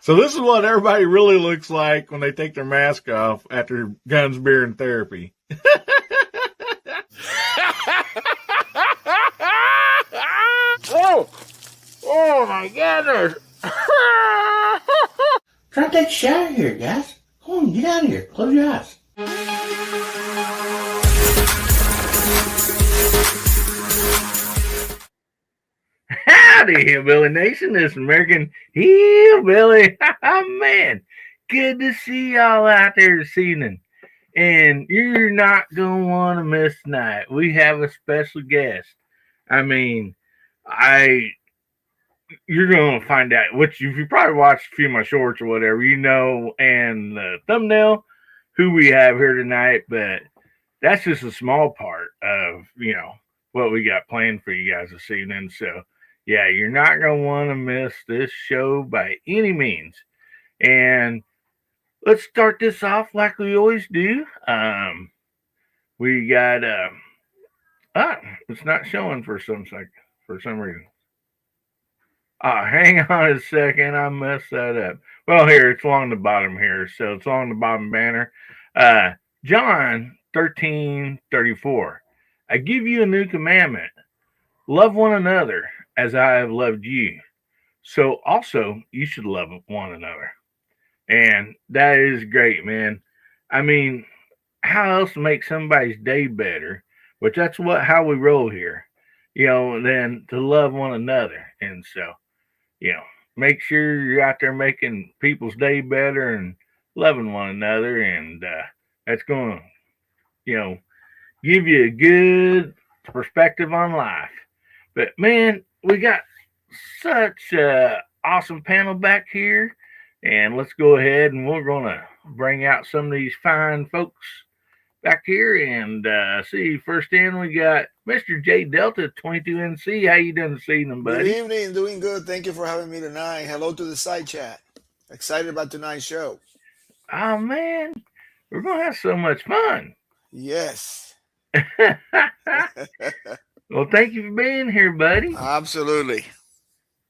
So this is what everybody really looks like when they take their mask off after guns, beer, and therapy. Oh my goodness. Try to take a shower here, guys. Come on, get out of here. Close your eyes. Howdy, Hillbilly Nation. This is American Hillbilly. Man, good to see y'all out there this evening. And you're not going to want to miss tonight. We have a special guest. I mean, you're going to find out, which if you probably watched a few of my shorts or whatever, you know, and the thumbnail, who we have here tonight. But that's just a small part of, you know, what we got planned for you guys this evening. So, yeah, you're not going to want to miss this show by any means. And let's start this off like we always do. We got, it's not showing for some reason. Hang on a second. I messed that up. Well, here, it's along the bottom here. So it's along the bottom banner. John 13:34. I give you a new commandment. Love one another as I have loved you. So also you should love one another. And that is great, man. I mean, how else to make somebody's day better? Which that's how we roll here, you know, than to love one another. And so, you know, make sure you're out there making people's day better and loving one another. And that's going to, you know, give you a good perspective on life. But man, we got such a awesome panel back here. And let's go ahead and we're going to bring out some of these fine folks back here and see. First in, we got Mr. J Delta 22NC. How you doing this evening, buddy? Good evening. Doing good. Thank you for having me tonight. Hello to the side chat. Excited about tonight's show. Oh, man. We're going to have so much fun. Yes. Well, thank you for being here, buddy. Absolutely.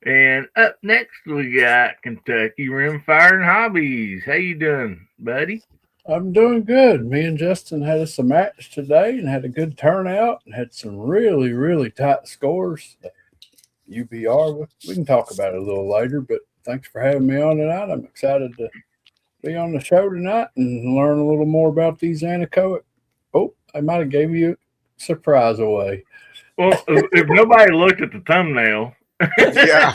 And up next, we got Kentucky Rimfire and Hobbies. How you doing, buddy? I'm doing good. Me and Justin had us a match today and had a good turnout and had some really, really tight scores. UBR, we can talk about it a little later, but thanks for having me on tonight. I'm excited to be on the show tonight and learn a little more about these anechoic. Oh, I might have gave you a surprise away. Well, if nobody looked at the thumbnail, yeah.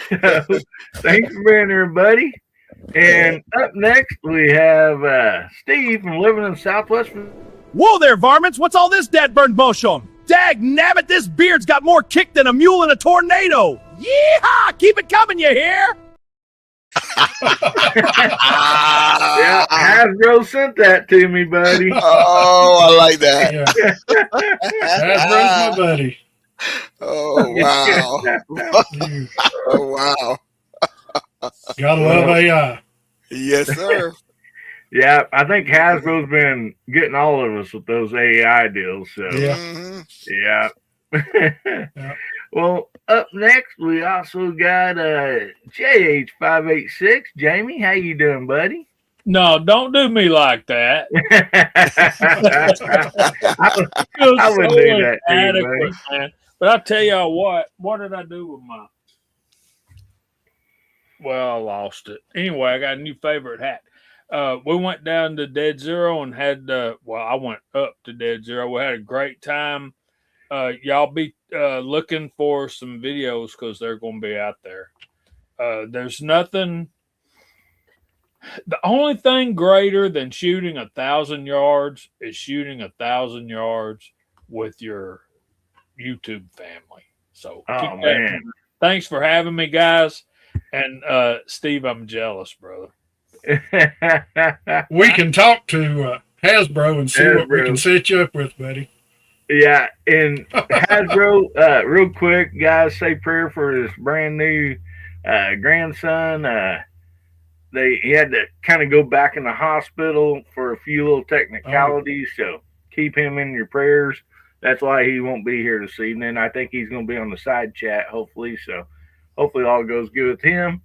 So, thanks for being here, buddy. And up next, we have Steve from living in Southwest. Whoa there, varmints. What's all this dead burn motion? Dag nabbit, this beard's got more kick than a mule in a tornado. Yeehaw! Keep it coming, you hear? Yeah, Hasbro sent that to me, buddy. Oh, I like that. That's my buddy. Oh, wow. Oh, wow. Gotta love AI. Yes, sir. Yeah, I think Hasbro's been getting all of us with those AI deals. So, yeah. Yeah. Well, up next, we also got JH586. Jamie, how you doing, buddy? No, don't do me like that. I wouldn't do that to you, buddy. Man. But I'll tell y'all what did I do with my... Well, I lost it. Anyway, I got a new favorite hat. We went down to Dead Zero and had, I went up to Dead Zero. We had a great time. Y'all be looking for some videos because they're going to be out there. There's nothing. The only thing greater than shooting 1,000 yards is shooting 1,000 yards with your YouTube family. So, keep that. Thanks for having me, guys. And Steve, I'm jealous, brother. We can talk to Hasbro and see what we can set you up with, buddy. Yeah, and Hasbro, real quick, guys, say prayer for his brand new grandson. He had to kind of go back in the hospital for a few little technicalities, so keep him in your prayers. That's why he won't be here this evening. I think he's going to be on the side chat, hopefully. So hopefully all goes good with him.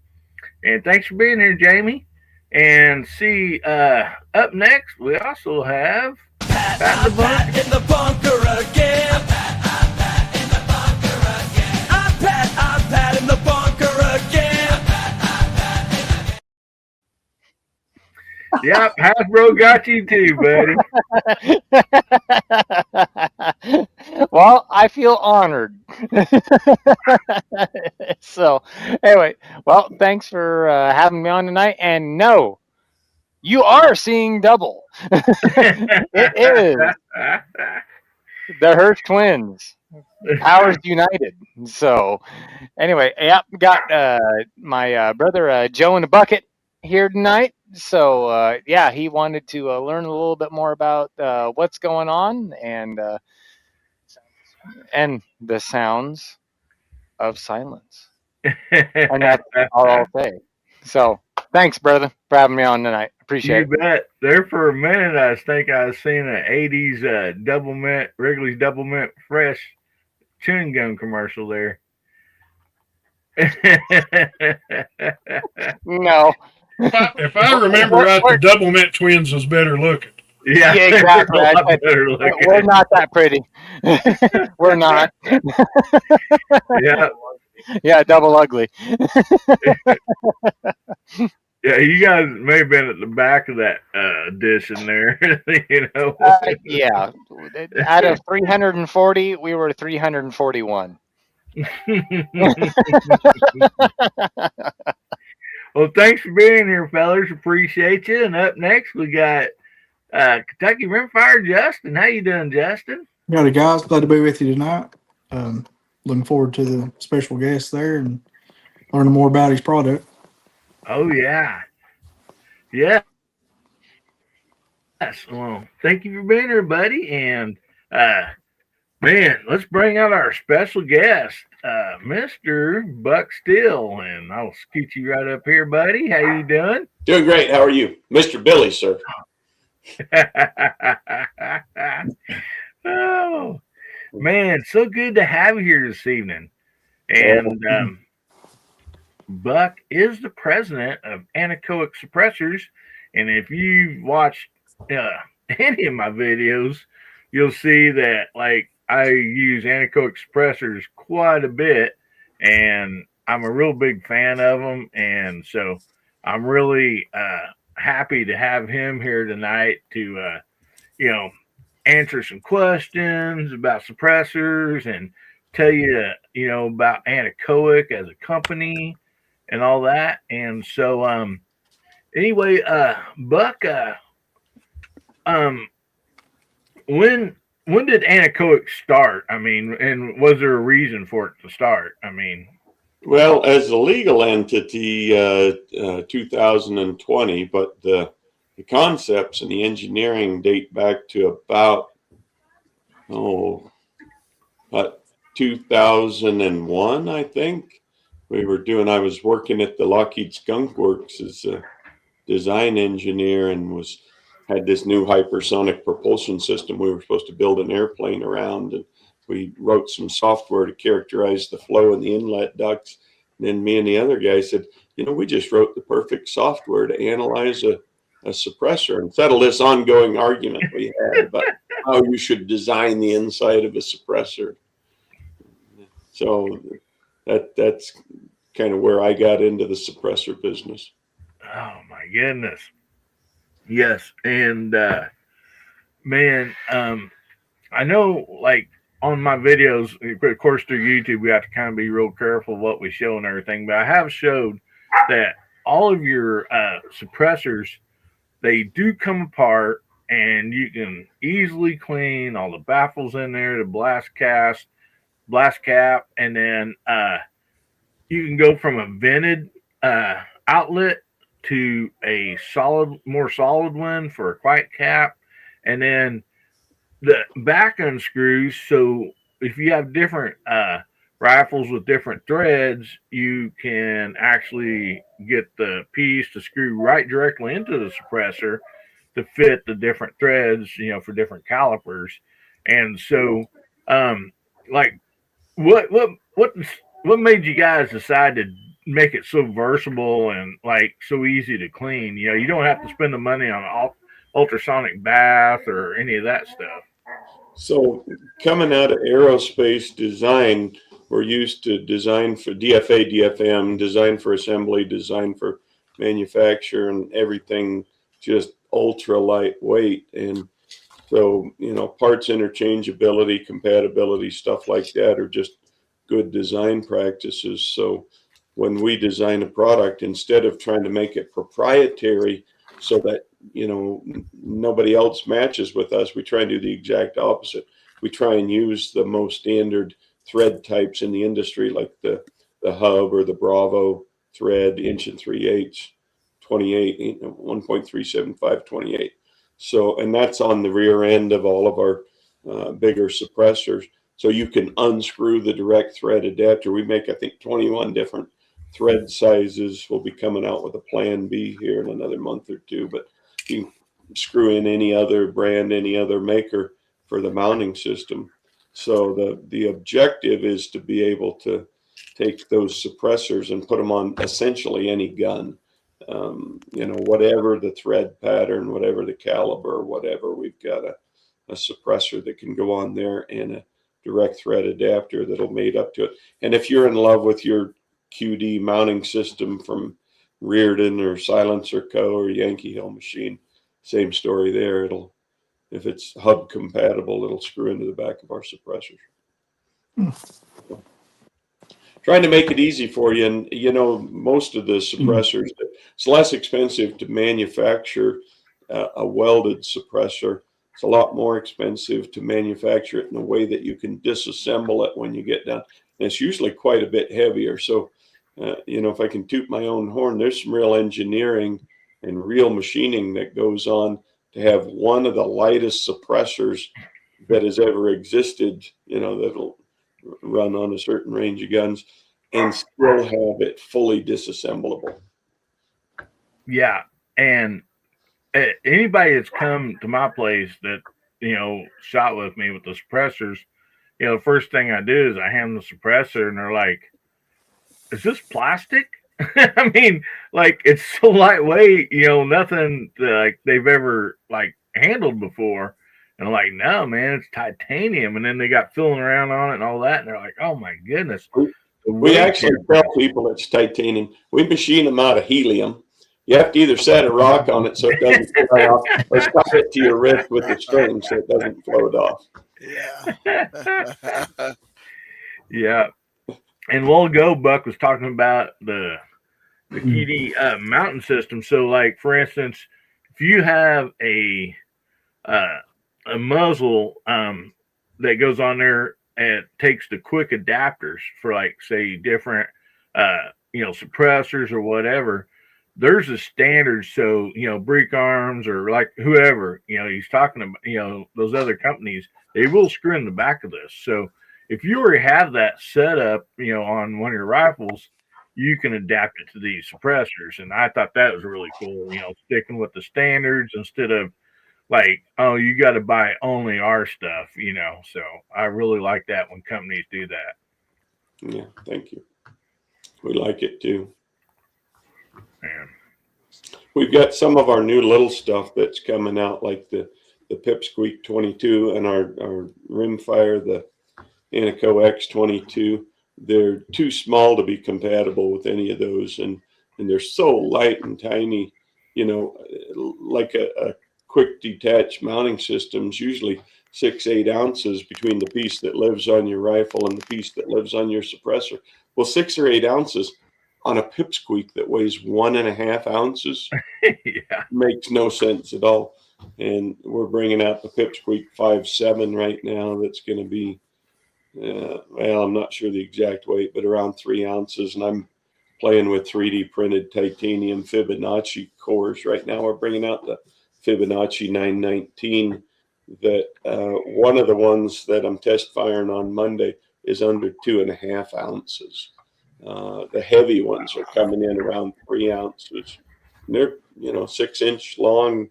And thanks for being here, Jamie. And see, up next, we also have Pat in the bunker again. I'm Pat in the bunker again. Yep, Hasbro got you too, buddy. Well, I feel honored. So, anyway, well, thanks for having me on tonight. And no, you are seeing double. It is the Hirsch twins, powers united. So, anyway, yep, got my brother Joe in the bucket here tonight. So, yeah, he wanted to learn a little bit more about what's going on and the sounds of silence. And that's all I'll say. So, thanks, brother, for having me on tonight. Appreciate You it. bet. There for a minute, I think I was seeing an 80s double mint, Wrigley's double mint fresh chewing gum commercial there. No. If I remember right, the Double Mint twins was better looking. Yeah, Yeah, exactly. they're a I lot said, better looking. we're not that pretty. We're not. Yeah. Yeah, double ugly. Yeah, you guys may have been at the back of that edition there. You know. Yeah. Out of 340, we were 341. Well, thanks for being here, fellas. Appreciate you. And up next, we got Kentucky Rimfire Justin. How you doing, Justin? Howdy, guys. Glad to be with you tonight. Looking forward to the special guest there and learning more about his product. Oh, yeah. Yeah. Yes. Well, thank you for being here, buddy. And, man, let's bring out our special guest, Mr. Buck Steele. And I'll scoot you right up here, buddy. How you doing? Doing great. How are you? Mr. Billy, sir. Oh, man, so good to have you here this evening. And Buck is the president of Anechoic Suppressors. And if you've watched any of my videos, you'll see that, like, I use anechoic suppressors quite a bit, and I'm a real big fan of them. And so I'm really happy to have him here tonight to, answer some questions about suppressors and tell you, about Anechoic as a company and all that. And so, anyway, Buck, when did Anechoic start? I mean, and was there a reason for it to start? I mean, well, as a legal entity, 2020, but the concepts and the engineering date back to about 2001, I think. I was working at the Lockheed Skunk Works as a design engineer and had this new hypersonic propulsion system we were supposed to build an airplane around, and we wrote some software to characterize the flow in the inlet ducts. And then me and the other guy said, we just wrote the perfect software to analyze a suppressor and settle this ongoing argument we had about how you should design the inside of a suppressor. So that's kind of where I got into the suppressor business. Oh my goodness. Yes. And man, I know, like, on my videos, of course, through YouTube, we have to kind of be real careful what we show and everything, but I have showed that all of your suppressors, they do come apart, and you can easily clean all the baffles in there, the blast cap, and then you can go from a vented outlet to a more solid one for a quiet cap, and then the back unscrews. So if you have different rifles with different threads, you can actually get the piece to screw right directly into the suppressor to fit the different threads, for different calipers. And so, like, what what made you guys decide to make it so versatile and like so easy to clean? You know, you don't have to spend the money on ultrasonic bath or any of that stuff. So coming out of aerospace design, we're used to design for DFA, DFM, design for assembly, design for manufacture, and everything just ultra lightweight. And so, parts interchangeability, compatibility, stuff like that are just good design practices. So when we design a product, instead of trying to make it proprietary so that, nobody else matches with us, we try and do the exact opposite. We try and use the most standard thread types in the industry, like the hub or the Bravo thread, 1 3/8, 28, 1.375, 28. So, and that's on the rear end of all of our bigger suppressors. So you can unscrew the direct thread adapter. We make, I think, 21 different thread sizes. We'll be coming out with a plan B here in another month or two, but you can screw in any other brand, any other maker for the mounting system. So the objective is to be able to take those suppressors and put them on essentially any gun. Whatever the thread pattern, whatever the caliber, whatever, we've got a suppressor that can go on there and a direct thread adapter that'll mate up to it. And if you're in love with your QD mounting system from Reardon or Silencer Co. or Yankee Hill machine, same story there. If it's hub compatible, it'll screw into the back of our suppressors. Trying to make it easy for you. And, most of the suppressors, it's less expensive to manufacture a welded suppressor. It's a lot more expensive to manufacture it in a way that you can disassemble it when you get done. And it's usually quite a bit heavier. So, if I can toot my own horn, there's some real engineering and real machining that goes on to have one of the lightest suppressors that has ever existed, that'll run on a certain range of guns and still have it fully disassemblable. Yeah. And anybody that's come to my place that, shot with me with the suppressors, the first thing I do is I hand them the suppressor and they're like, is this plastic? I mean, like, it's so lightweight, nothing like they've ever like handled before. And I'm like, no, man, it's titanium. And then they got filling around on it and all that. And they're like, oh my goodness. We actually tell people it's titanium. We machine them out of helium. You have to either set a rock on it so it doesn't fly off, or tie it to your wrist with a string so it doesn't float off. Yeah. Yeah. And a while ago, Buck was talking about the QD mountain system. So, like, for instance, if you have a muzzle that goes on there and takes the quick adapters for, like, say, different suppressors or whatever, there's a standard. So, Break Arms or like whoever, he's talking about, those other companies, they will screw in the back of this. So if you already have that set up, on one of your rifles, you can adapt it to these suppressors. And I thought that was really cool, sticking with the standards instead of like, oh, you got to buy only our stuff, So I really like that when companies do that. Yeah, thank you. We like it too. Man. We've got some of our new little stuff that's coming out, like the Pipsqueak 22 and our rimfire, the Anaco X22. They're too small to be compatible with any of those, and they're so light and tiny, like a quick detached mounting system's usually 6-8 ounces between the piece that lives on your rifle and the piece that lives on your suppressor. Well, 6 or 8 ounces on a Pipsqueak that weighs 1.5 ounces makes no sense at all. And we're bringing out the Pipsqueak 5.7 right now. That's going to be, I'm not sure the exact weight, but around 3 ounces. And I'm playing with 3D printed titanium Fibonacci cores right now. We're bringing out the Fibonacci 919. That one of the ones that I'm test firing on Monday is under 2.5 ounces. The heavy ones are coming in around 3 ounces. And they're 6-inch long,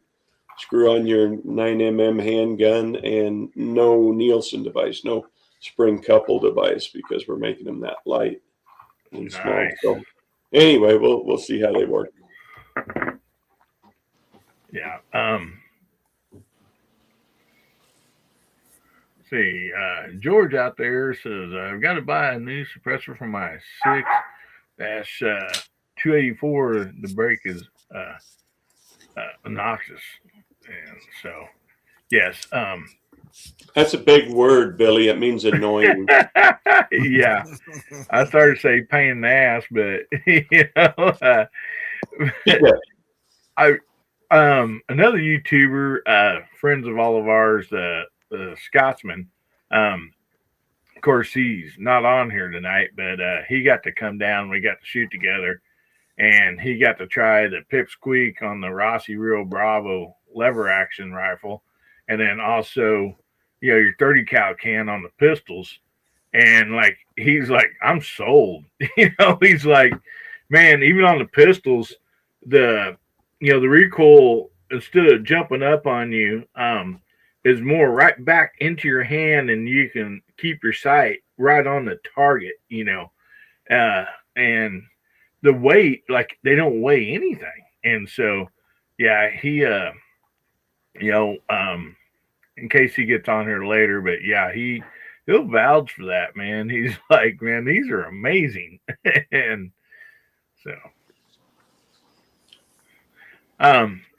screw on your 9mm handgun, and no Nielsen device, no spring couple device, because we're making them that light. and small. So anyway, we'll see how they work. Yeah. See, George out there says, I've got to buy a new suppressor for my 6-284. The brake is obnoxious. And so, yes. That's a big word, Billy. It means annoying. Yeah. I started to say pain in the ass, but, you know, another YouTuber, friends of all of ours, the Scotsman, of course, he's not on here tonight, but he got to come down. We got to shoot together, and he got to try the pipsqueak on the Rossi Rio Bravo lever action rifle, and then also, you know, your 30 cal can on the pistols. And like, he's like, I'm sold. You know, he's like, man, even on the pistols, the recoil, instead of jumping up on you, is more right back into your hand, and you can keep your sight right on the target, you know. And the weight, like, they don't weigh anything. And so, yeah, he, in case he gets on here later, but yeah, he'll vouch for that, man. He's like, man, these are amazing. And so,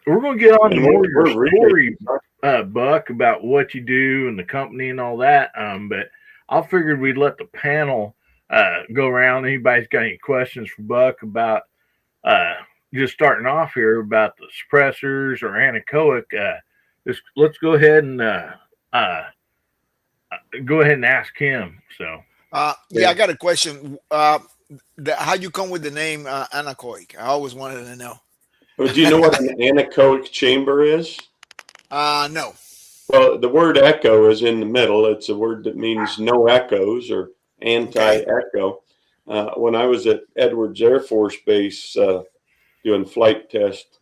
we're going to get on to more of your story, Buck, about what you do and the company and all that. But I figured we'd let the panel go around. Anybody's got any questions for Buck about just starting off here about the suppressors or anechoic? Let's go ahead and ask him. So, yeah, I got a question. How you come with the name anechoic? I always wanted to know. Well, do you know what an anechoic chamber is? No. Well, the word echo is in the middle. It's a word that means no echoes or anti-echo. When I was at Edwards Air Force Base doing flight test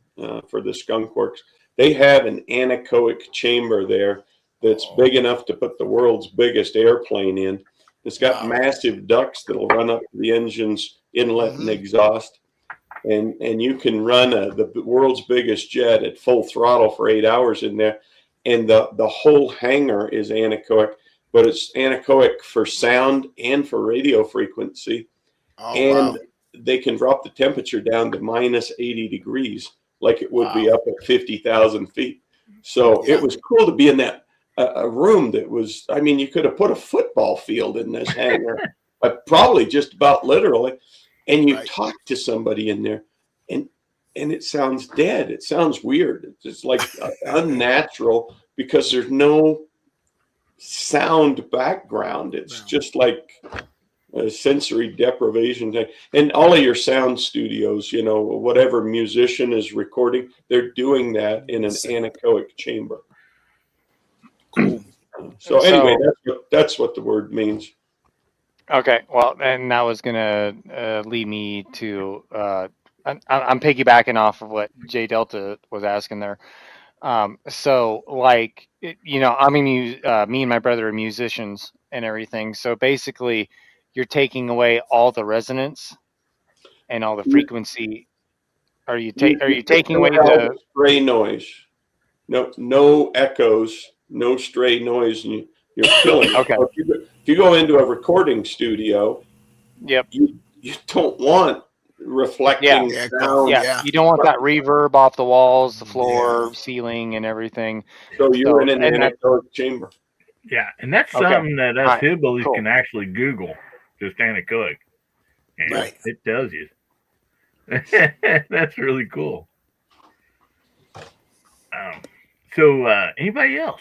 for the Skunk Works, they have an anechoic chamber there that's big enough to put the world's biggest airplane in. It's got massive ducts that'll run up to the engine's inlet and exhaust. And you can run the world's biggest jet at full throttle for 8 hours in there. And the whole hangar is anechoic, but it's anechoic for sound and for radio frequency. And they can drop the temperature down to minus 80 degrees like it would be up at 50,000 feet. So it was cool to be in that a room that was, I mean, you could have put a football field in this hangar, but probably just about literally. And you talk to somebody in there, and it sounds dead. It sounds weird. It's like unnatural because there's no sound background. It's just like a sensory deprivation thing. And all of your sound studios, you know, whatever musician is recording, they're doing that in an anechoic chamber. Cool. So anyway, that's what the word means. Okay, well, and that was gonna lead me to I'm piggybacking off of what J Delta was asking there. So, like, you know, I mean, me and my brother are musicians and everything. So basically, you're taking away all the resonance and all the frequency. Are you taking away the stray noise? No echoes, no stray noise, and you're killing it. Okay. So if you go into a recording studio, you don't want reflecting sound. Yeah, you don't want that reverb off the walls, the floor, ceiling, and everything. So you're in an anechoic chamber. Yeah, and that's something that us hillbillies can actually Google, just anechoic. And it tells you. That's really cool. So anybody else?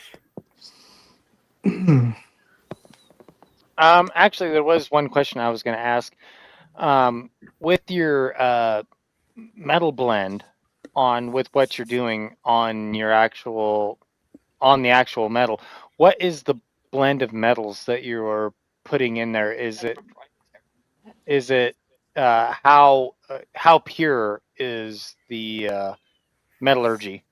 Actually, there was one question I was going to ask. With your metal blend with what you're doing on the actual metal, what is the blend of metals that you're putting in there? Is it how pure is the metallurgy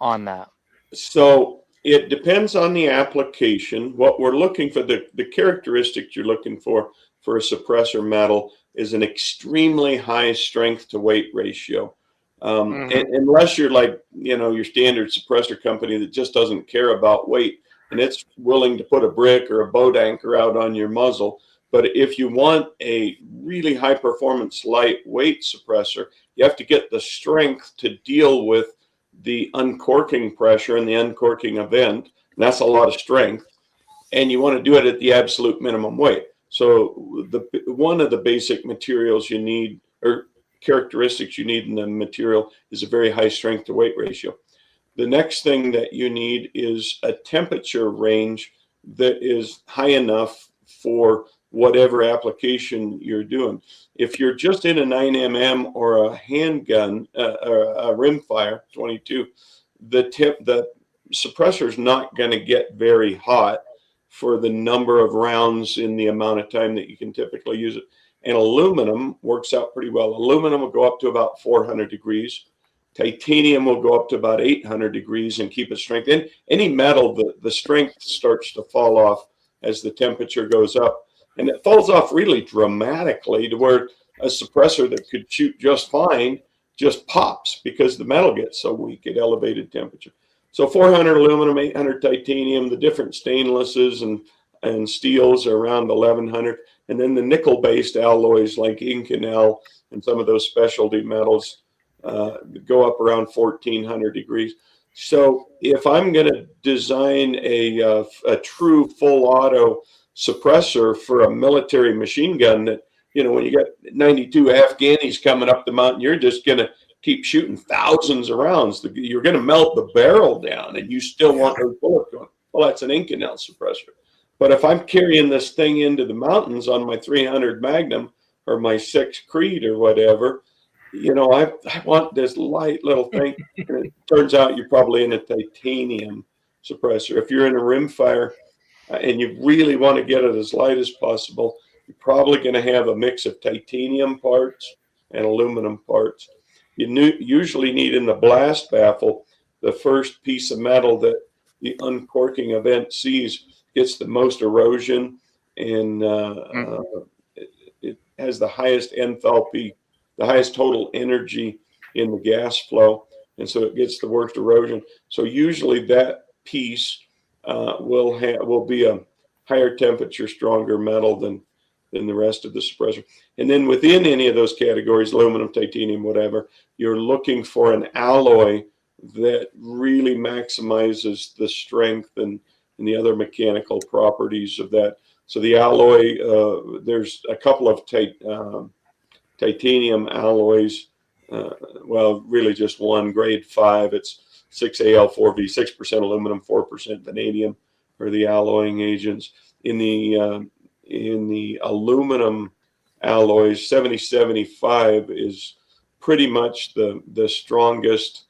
on that? So it depends on the application. What we're looking for, the characteristics you're looking for a suppressor metal is an extremely high strength to weight ratio. Unless you're like, your standard suppressor company that just doesn't care about weight and it's willing to put a brick or a boat anchor out on your muzzle. But if you want a really high performance lightweight suppressor, you have to get the strength to deal with the uncorking pressure and the uncorking event. And that's a lot of strength. And you want to do it at the absolute minimum weight. So one of the basic materials you need, or characteristics you need in the material, is a very high strength to weight ratio. The next thing that you need is a temperature range that is high enough for whatever application you're doing. If you're just in a 9mm or a handgun, or a rimfire 22, the suppressor is not going to get very hot for the number of rounds in the amount of time that you can typically use it. And aluminum works out pretty well. Aluminum will go up to about 400 degrees. Titanium will go up to about 800 degrees and keep its strength. In any metal, the strength starts to fall off as the temperature goes up. And it falls off really dramatically to where a suppressor that could shoot just fine just pops because the metal gets so weak at elevated temperature. So 400 aluminum, 800 titanium, the different stainlesses and steels are around 1100. And then the nickel-based alloys like Inconel and some of those specialty metals go up around 1400 degrees. So if I'm going to design a true full auto suppressor for a military machine gun that, when you got 92 Afghanis coming up the mountain, you're just going to keep shooting thousands of rounds. You're going to melt the barrel down and you still want those bullets going. Well, that's an Inconel suppressor. But if I'm carrying this thing into the mountains on my 300 Magnum or my 6 Creed or whatever, I want this light little thing. And it turns out you're probably in a titanium suppressor. If you're in a rimfire and you really want to get it as light as possible, you're probably going to have a mix of titanium parts and aluminum parts. You usually need in the blast baffle, the first piece of metal that the uncorking event sees gets the most erosion, and it has the highest enthalpy, the highest total energy in the gas flow, and so it gets the worst erosion. So usually that piece will be a higher temperature, stronger metal than the rest of the suppressor. And then within any of those categories, aluminum, titanium, whatever, you're looking for an alloy that really maximizes the strength and the other mechanical properties of that. So the alloy, there's a couple of titanium alloys, really just one, grade 5. It's 6Al4V, 6% aluminum, 4% vanadium are the alloying agents. In the aluminum alloys, 7075 is pretty much the strongest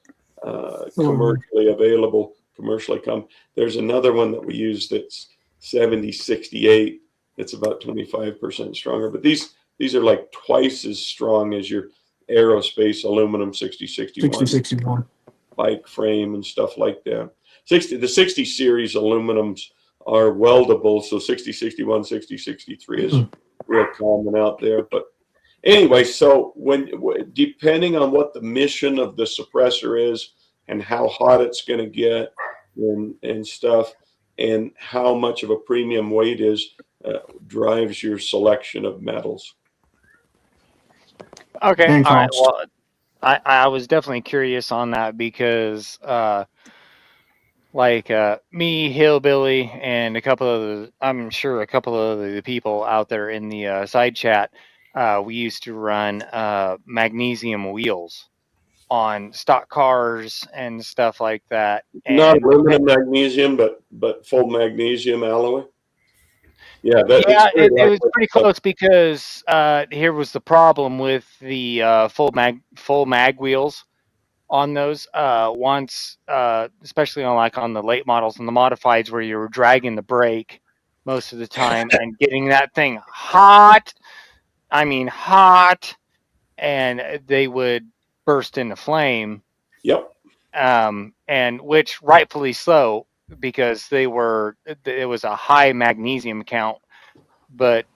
commercially available, There's another one that we use that's 7068. It's about 25% stronger. But these are like twice as strong as your aerospace aluminum 6061 bike frame and stuff like that. The 60 series aluminums are weldable, so 6061, 6063 is real common out there. But anyway, so depending on what the mission of the suppressor is and how hot it's going to get and stuff, and how much of a premium weight is, drives your selection of metals. Okay, all right. Well, I was definitely curious on that because me, Hillbilly, and I'm sure a couple of the people out there in the side chat, we used to run magnesium wheels on stock cars and stuff like that. Not aluminum magnesium, but full magnesium alloy. Yeah, it was pretty close because here was the problem with the full mag wheels on those. Once, especially on the late models and the modifieds, where you were dragging the brake most of the time and getting that thing hot. I mean, hot, and they would burst into flame. Yep. And which rightfully so, because it was a high magnesium count, but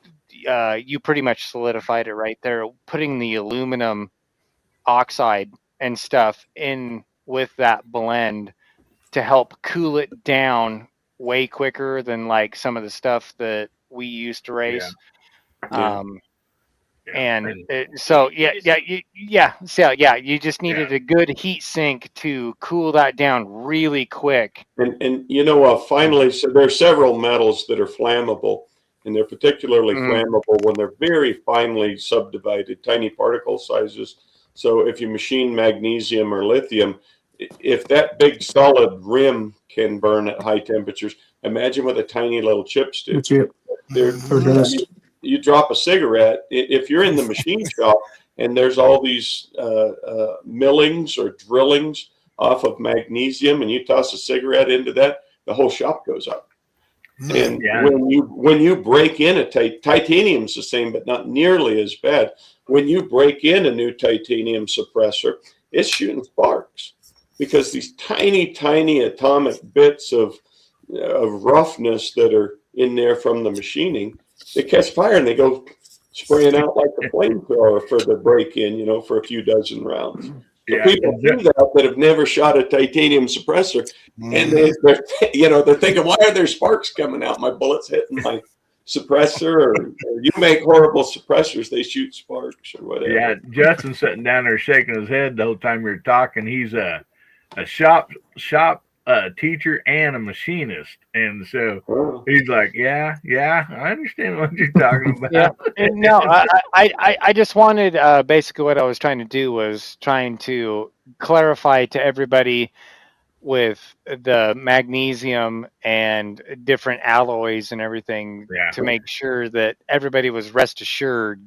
you pretty much solidified it right there. Putting the aluminum oxide and stuff in with that blend to help cool it down way quicker than like some of the stuff that we used to race. Yeah. So you just needed a good heat sink to cool that down really quick. And finally, so there are several metals that are flammable, and they're particularly flammable when they're very finely subdivided, tiny particle sizes. So if you machine magnesium or lithium, if that big solid rim can burn at high temperatures, imagine what the tiny little chips do. You drop a cigarette, if you're in the machine shop and there's all these millings or drillings off of magnesium, and you toss a cigarette into that, the whole shop goes up. And when you break in a titanium's the same, but not nearly as bad. When you break in a new titanium suppressor, it's shooting sparks because these tiny atomic bits of roughness that are in there from the machining, they catch fire and they go spraying out like a flamethrower for the break-in, for a few dozen rounds. So people do that have never shot a titanium suppressor, and they're thinking, why are there sparks coming out? My bullet's hitting my suppressor, or you make horrible suppressors, they shoot sparks or whatever. Yeah, Justin's sitting down there shaking his head the whole time you're talking. He's a shop teacher and a machinist, and so he's like, yeah, I understand what you're talking about. No, I just wanted basically what I was trying to do was trying to clarify to everybody with the magnesium and different alloys and everything to make sure that everybody was rest assured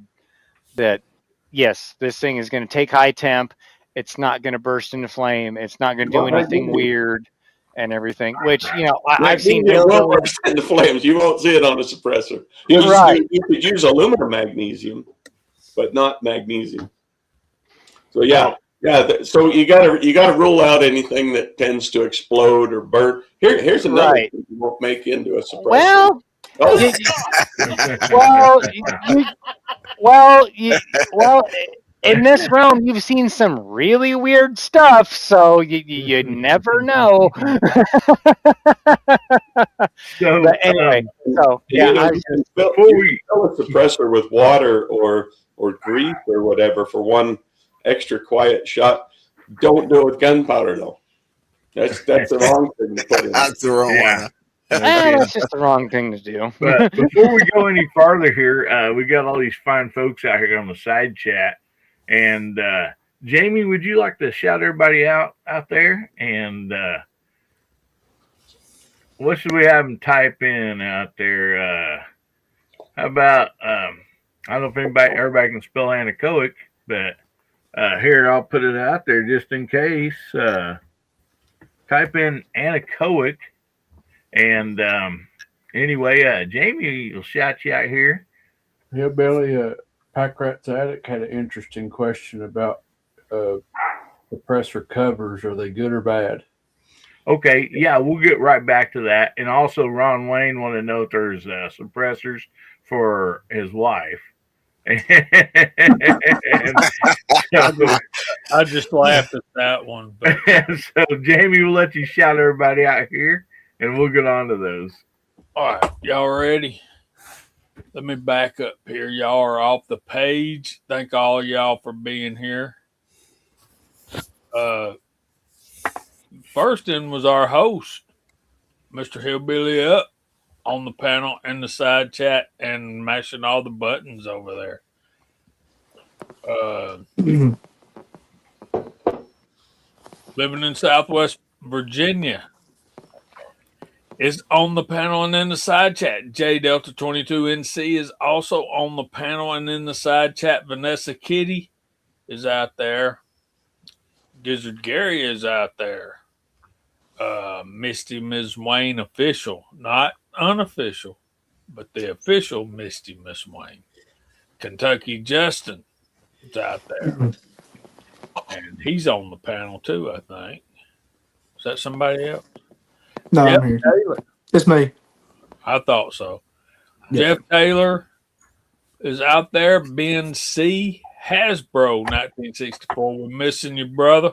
that yes, this thing is going to take high temp. It's not going to burst into flame. It's not going to do anything weird and everything, which, I've seen. It won't burst into flames. You won't see it on a suppressor. You could use aluminum magnesium, but not magnesium. So so you gotta rule out anything that tends to explode or burn. Here's another thing you won't make into a suppressor. In this realm, you've seen some really weird stuff, so you never know. But anyway, you fill a suppressor with water or grease or whatever for one extra quiet shot. Don't do it with gunpowder though. That's the wrong thing to put in. That's the wrong one. That's just the wrong thing to do. But before we go any farther here, we got all these fine folks out here on the side chat. And Jamie, would you like to shout everybody out there? And what should we have them type in out there? How about I don't know if everybody can spell anechoic, but here I'll put it out there just in case. Type in anechoic, and anyway, Jamie will shout you out here. Yeah, Billy. Pack Rat's Attic had an interesting question about suppressor covers. Are they good or bad? Okay, yeah, we'll get right back to that. And also, Ron Wayne wanted to know if there's suppressors for his wife. I just laughed at that one. But. So, Jamie, we'll let you shout everybody out here, and we'll get on to those. All right, y'all ready? Let me back up here. Y'all are off the page. Thank all y'all for being here. First in was our host, Mr. Hillbilly Up, on the panel in the side chat and mashing all the buttons over there. Living in Southwest Virginia is on the panel and in the side chat. J Delta 22NC is also on the panel and in the side chat. Vanessa Kitty is out there. Gizzard Gary is out there. Misty Ms. Wayne official, not unofficial, but the official Misty Miss Wayne. Kentucky Justin is out there. And he's on the panel too, I think. Is that somebody else? No, Jeff I'm here. Taylor. It's me. I thought so. Yeah. Jeff Taylor, is out there. Ben C. Hasbro, 1964. We're missing your brother.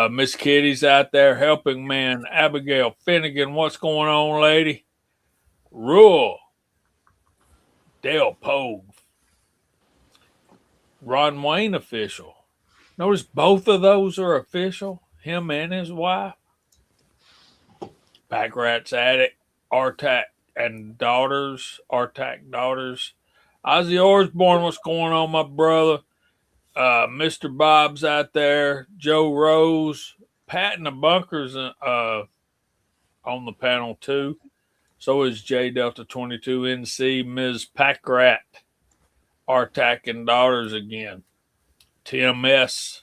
Miss Kitty's out there. Helping Man, Abigail Finnegan. What's going on, lady? Rule. Dale Pogue. Ron Wayne official. Notice both of those are official. Him and his wife. Pack Rats Addict. Artac and daughters. Artac daughters. Ozzy Osbourne, what's going on, my brother? Mr. Bob's out there. Joe Rose. Pat in the bunkers on the panel too. So is J Delta 22 NC. Ms. Packrat. Artac and daughters again. Tim S.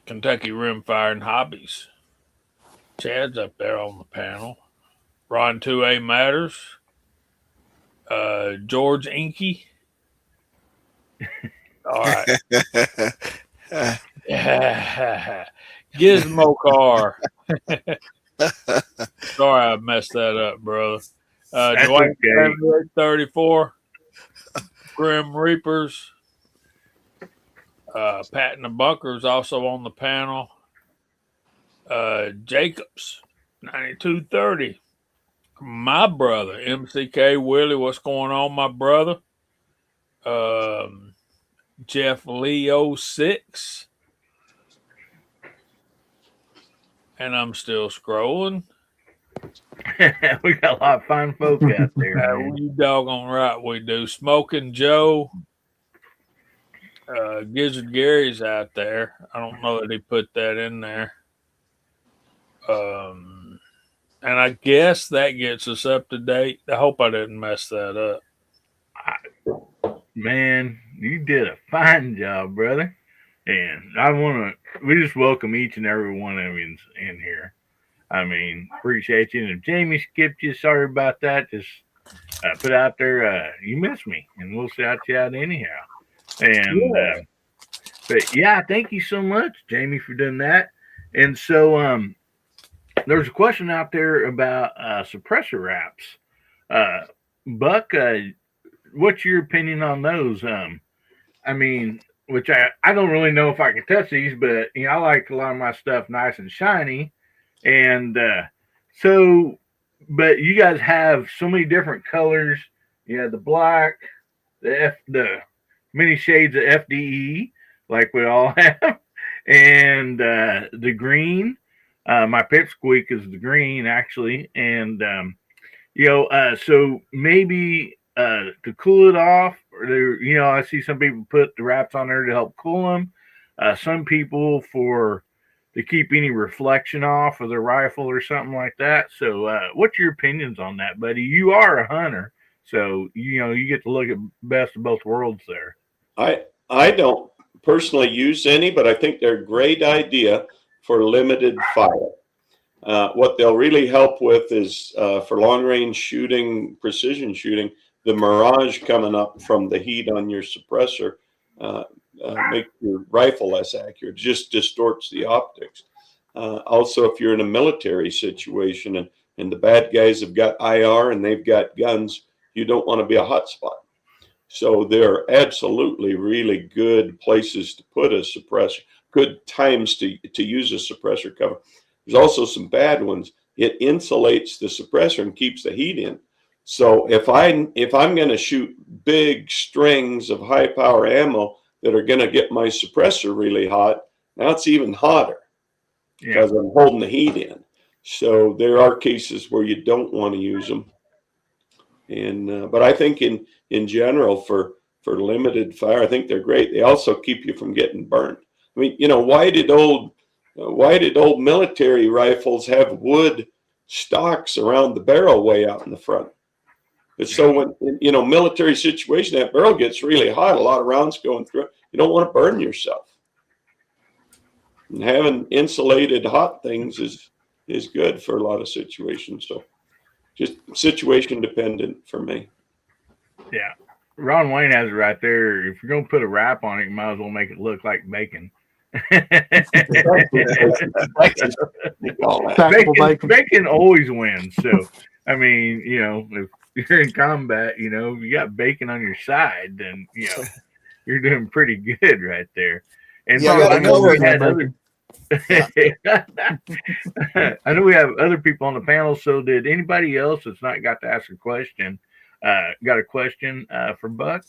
Kentucky Rimfire and Hobbies. Chad's up there on the panel. Ron 2A Matters. George Inky. All right. Gizmo Car. Sorry I messed that up, brother. Dwight okay. 34. Grim Reapers. Pat in the Bunkers also on the panel. Jacobs 9230. My brother, MCK Willie, what's going on, my brother? Jeff Lee 06. And I'm still scrolling. We got a lot of fine folk out there. You doggone right we do. Smoking Joe. Gizzard Gary's out there. I don't know that he put that in there. And I guess that gets us up to date. I hope I didn't mess that up. Man, you did a fine job, brother. And we just welcome each and every one of you in here. I mean, appreciate you. And if Jamie skipped you, sorry about that. Just put out there, you miss me, and we'll shout you out anyhow. And but yeah, thank you so much, Jamie, for doing that. And so there's a question out there about suppressor wraps. Buck, what's your opinion on those? I mean, which I don't really know if I can touch these, but I like a lot of my stuff nice and shiny. And but you guys have so many different colors. You have the black, the many shades of FDE, like we all have, and the green. My pipsqueak is the green, actually. And, so maybe to cool it off, or I see some people put the wraps on there to help cool them. Some people to keep any reflection off of their rifle or something like that. So what's your opinions on that, buddy? You are a hunter, so you get to look at best of both worlds there. I don't personally use any, but I think they're a great idea for limited fire. What they'll really help with is for long range shooting, precision shooting, the mirage coming up from the heat on your suppressor make your rifle less accurate. It just distorts the optics. Also, if you're in a military situation and the bad guys have got IR and they've got guns, you don't want to be a hot spot. So they're absolutely really good places to put a suppressor, good times to use a suppressor cover. There's also some bad ones. It insulates the suppressor and keeps the heat in. So if I'm going to shoot big strings of high power ammo that are going to get my suppressor really hot, now it's even hotter because I'm holding the heat in. So there are cases where you don't want to use them. And but I think in general for limited fire, I think they're great. They also keep you from getting burnt. I mean, why did old military rifles have wood stocks around the barrel way out in the front? But so when military situation, that barrel gets really hot, a lot of rounds going through it. You don't want to burn yourself. And having insulated hot things is good for a lot of situations. So just situation dependent for me. Yeah. Ron Wayne has it right there. If you're going to put a wrap on it, you might as well make it look like bacon. Bacon always wins. So I mean, if you're in combat, you got bacon on your side, then you're doing pretty good right there. And Yeah, I so got I to know we cover. had other. I know we have other people on the panel. So did anybody else that's not got to ask a question? Got a question for Buck?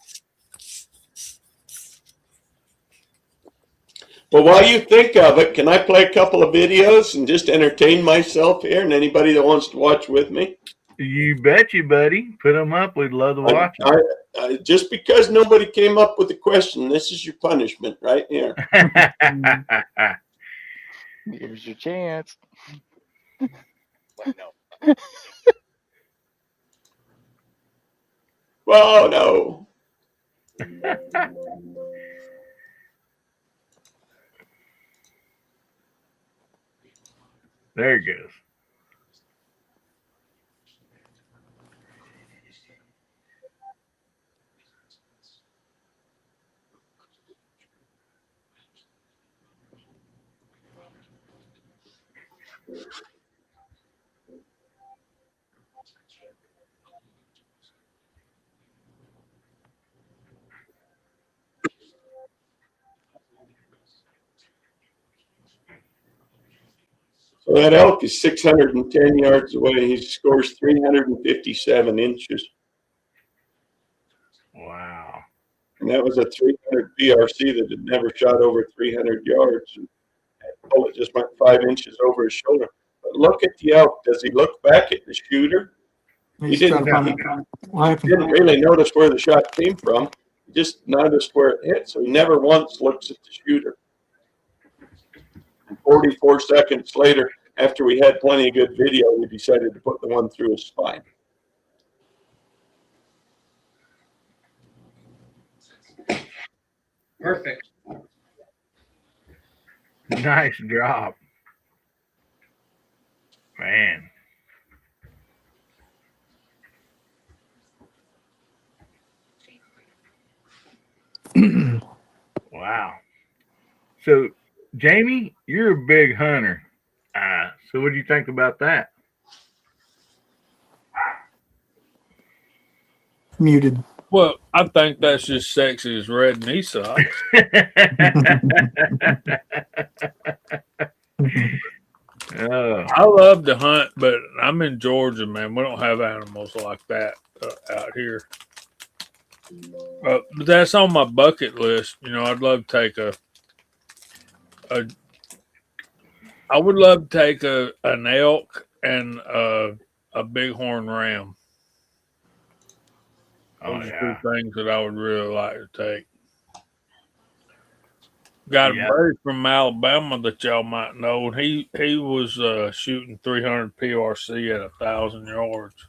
Well, while you think of it, can I play a couple of videos and just entertain myself here and anybody that wants to watch with me? You bet you, buddy. Put them up. We'd love to watch them. Just because nobody came up with a question, this is your punishment right here. Here's your chance. Oh, no. There it goes. So that elk is 610 yards away. He scores 357 inches. Wow. And that was a 300 BRC that had never shot over 300 yards. And that bullet just went 5 inches over his shoulder. But look at the elk. Does he look back at the shooter? He didn't really notice where the shot came from. He just noticed where it hit. So he never once looks at the shooter. And 44 seconds later, after we had plenty of good video, we decided to put the one through his spine. Perfect. Nice drop. Man. Wow. So, Jamie, you're a big hunter. So what do you think about that? Muted. Well, I think that's just sexy as red knee socks. I love to hunt, but I'm in Georgia, man. We don't have animals like that out here. But that's on my bucket list. I'd love to take I would love to take an elk and a bighorn ram. Those are two things that I would really like to take. Got a buddy from Alabama that y'all might know. He was shooting 300 PRC at 1,000 yards.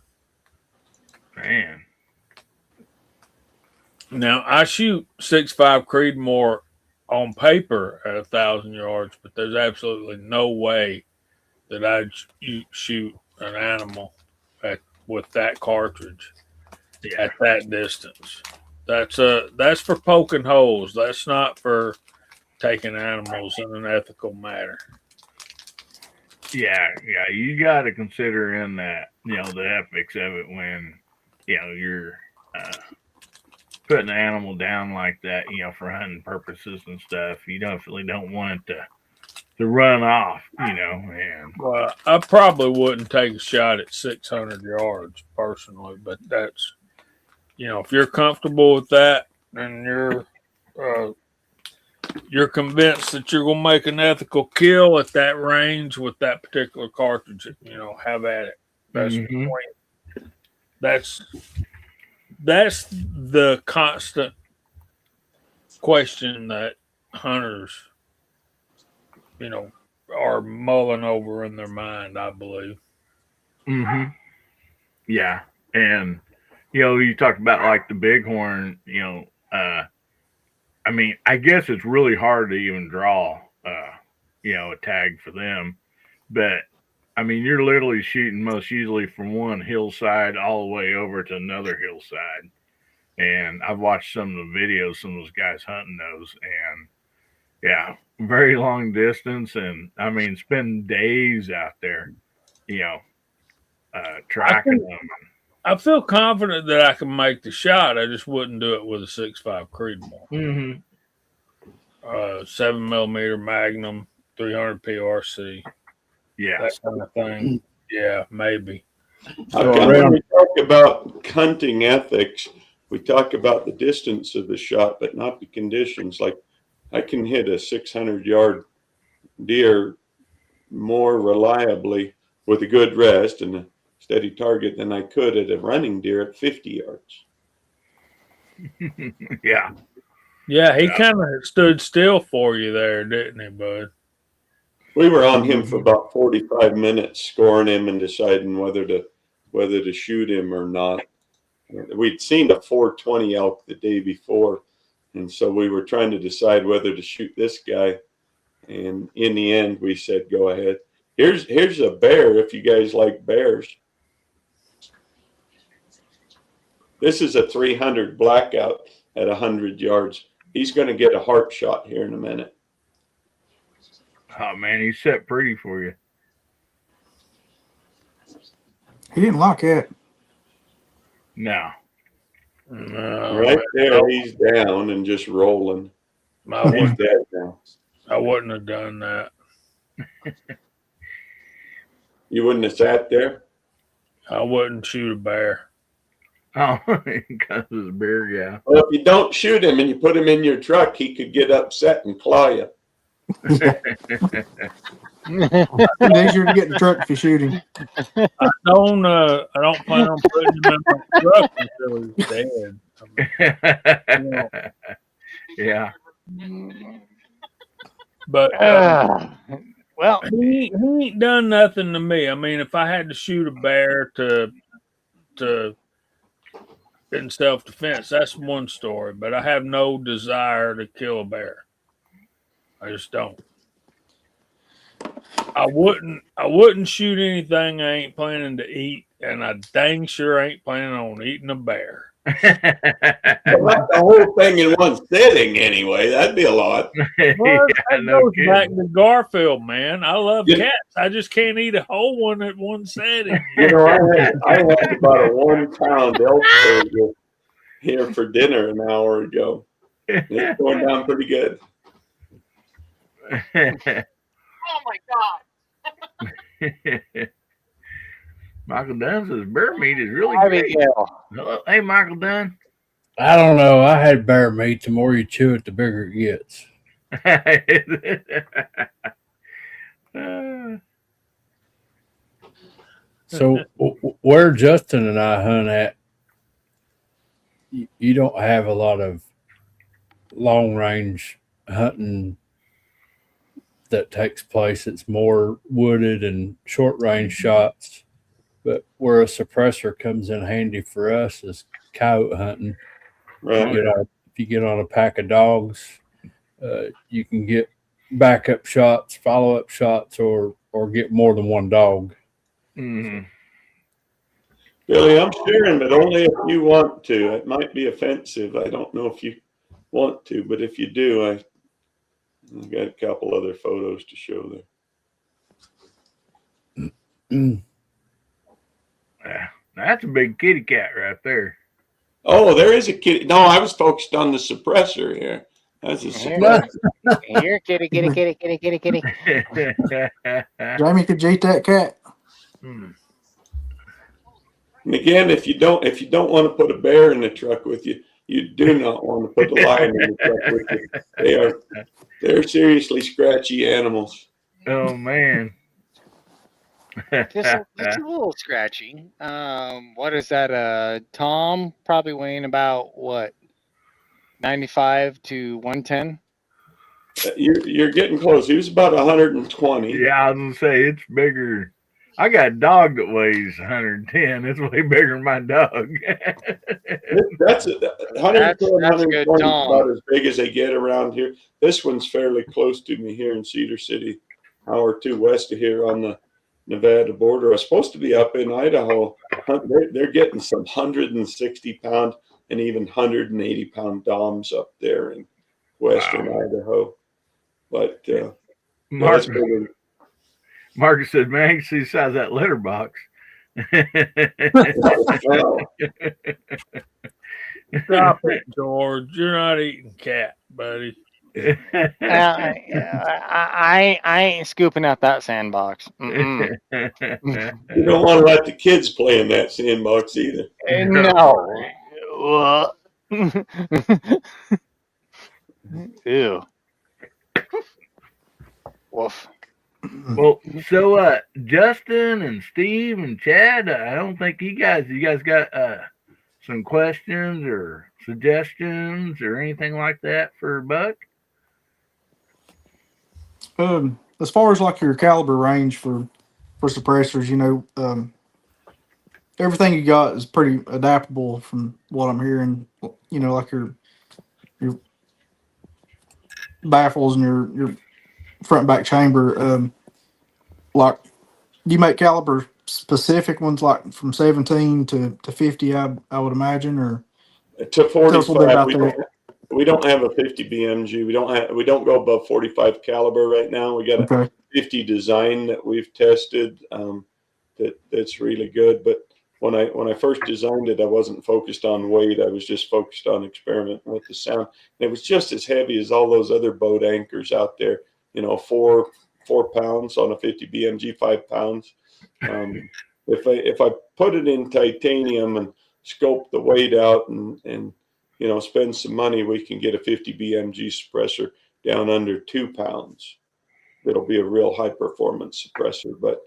Man. Now I shoot 6.5 Creedmoor on paper at 1,000 yards, but there's absolutely no way that I'd shoot an animal with that cartridge at that distance. That's for poking holes. That's not for taking animals in an ethical manner. Yeah, you got to consider in that, the ethics of it when, you're putting an animal down like that, for hunting purposes and stuff. You definitely don't want it to run off, and well, I probably wouldn't take a shot at 600 yards personally, but that's, if you're comfortable with that and you're convinced that you're going to make an ethical kill at that range with that particular cartridge, have at it. That's the point. That's the constant question that hunters, are mulling over in their mind, I believe. Mm-hmm. Yeah. And, you talk about like the bighorn, I mean, I guess it's really hard to even draw, a tag for them. But, I mean, you're literally shooting most usually from one hillside all the way over to another hillside. And I've watched some of the videos, some of those guys hunting those. And, yeah, very long distance. And, I mean, spend days out there, tracking them. I feel confident that I can make the shot. I just wouldn't do it with a 6.5 Creedmoor. Mm-hmm. 7mm Magnum, 300 PRC. Yeah. That kind of thing. Yeah, maybe. How come when we talk about hunting ethics, we talk about the distance of the shot, but not the conditions? Like I can hit a 600-yard deer more reliably with a good rest and a steady target than I could at a running deer at 50 yards. Yeah. Yeah, he kind of stood still for you there, didn't he, bud? We were on him for about 45 minutes, scoring him and deciding whether to shoot him or not. We'd seen a 420 elk the day before, and so we were trying to decide whether to shoot this guy. And in the end, we said, "Go ahead. Here's a bear if you guys like bears." This is a 300 blackout at 100 yards. He's going to get a heart shot here in a minute. Oh man, he's set pretty for you. He didn't like it. No. Right there, he's down and just rolling. He's dead now. I wouldn't have done that. You wouldn't have sat there? I wouldn't shoot a bear. Oh, because it's a bear, yeah. Well, if you don't shoot him and you put him in your truck, he could get upset and claw you. It's easier to get in the truck if you shoot him. I don't plan on putting him in my truck until he's dead. Yeah. But well, he ain't done nothing to me. I mean, if I had to shoot a bear to in self-defense, that's one story. But I have no desire to kill a bear. I just don't. I wouldn't shoot anything I ain't planning to eat, and I dang sure ain't planning on eating a bear. Well, the whole thing in one sitting, anyway. That'd be a lot. Well, that goes back to Garfield, man. I love cats. I just can't eat a whole one at one setting. You know, I had about a 1 pound elk burger here for dinner an hour ago. It's going down pretty good. Oh my God. Michael Dunn says bear meat is really Abigail. great. Hello. Hey, Michael Dunn. I don't know. I had bear meat. The more you chew it, the bigger it gets. So where Justin and I hunt at, you don't have a lot of long range hunting that takes place. It's more wooded and short range shots. But where a suppressor comes in handy for us is coyote hunting. Right. If you get on a pack of dogs, you can get backup shots, follow up shots, or get more than one dog. Mm-hmm. Billy, I'm sharing, but only if you want to. It might be offensive. I don't know if you want to, but if you do, I've got a couple other photos to show there. Yeah, that's a big kitty cat right there. Oh, there is a kitty. No, I was focused on the suppressor here. That's a suppressor. Here, kitty. Jamie could eat that cat. Hmm. And again, if you don't want to put a bear in the truck with you, you do not want to put a lion in the truck with you. They're seriously scratchy animals. Oh man. Just a little scratchy. What is that? Tom probably weighing about what? 95 to 110. You're getting close. He was about 120. Yeah, I was gonna say it's bigger. I got a dog that weighs 110. It's way bigger than my dog. That's 110, that's a good about as big as they get around here. This one's fairly close to me here in Cedar City, hour or two west of here on the Nevada border. I was supposed to be up in Idaho. They're getting some 160-pound and even 180-pound doms up there in western Idaho. But Marcus said, man, you see the size of that litter box. Stop it, George. You're not eating cat, buddy. I ain't scooping out that sandbox. You don't want to let the kids play in that sandbox either. No. Ew. Woof. Well, so Justin and Steve and Chad, I don't think you guys got some questions or suggestions or anything like that for Buck? As far as like your caliber range for suppressors, everything you got is pretty adaptable from what I'm hearing. Like your baffles and your front and back chamber. Like, do you make caliber specific ones like from 17 to 50? I would imagine, or to 45. We don't have a 50 BMG. We don't go above 45 caliber right now. We got a 50 design that we've tested that's really good. But when I first designed it, I wasn't focused on weight. I was just focused on experimenting with the sound. And it was just as heavy as all those other boat anchors out there. 4 pounds on a 50 BMG, 5 pounds. If I put it in titanium and scope the weight out and spend some money, we can get a 50 BMG suppressor down under 2 pounds. It'll be a real high performance suppressor, but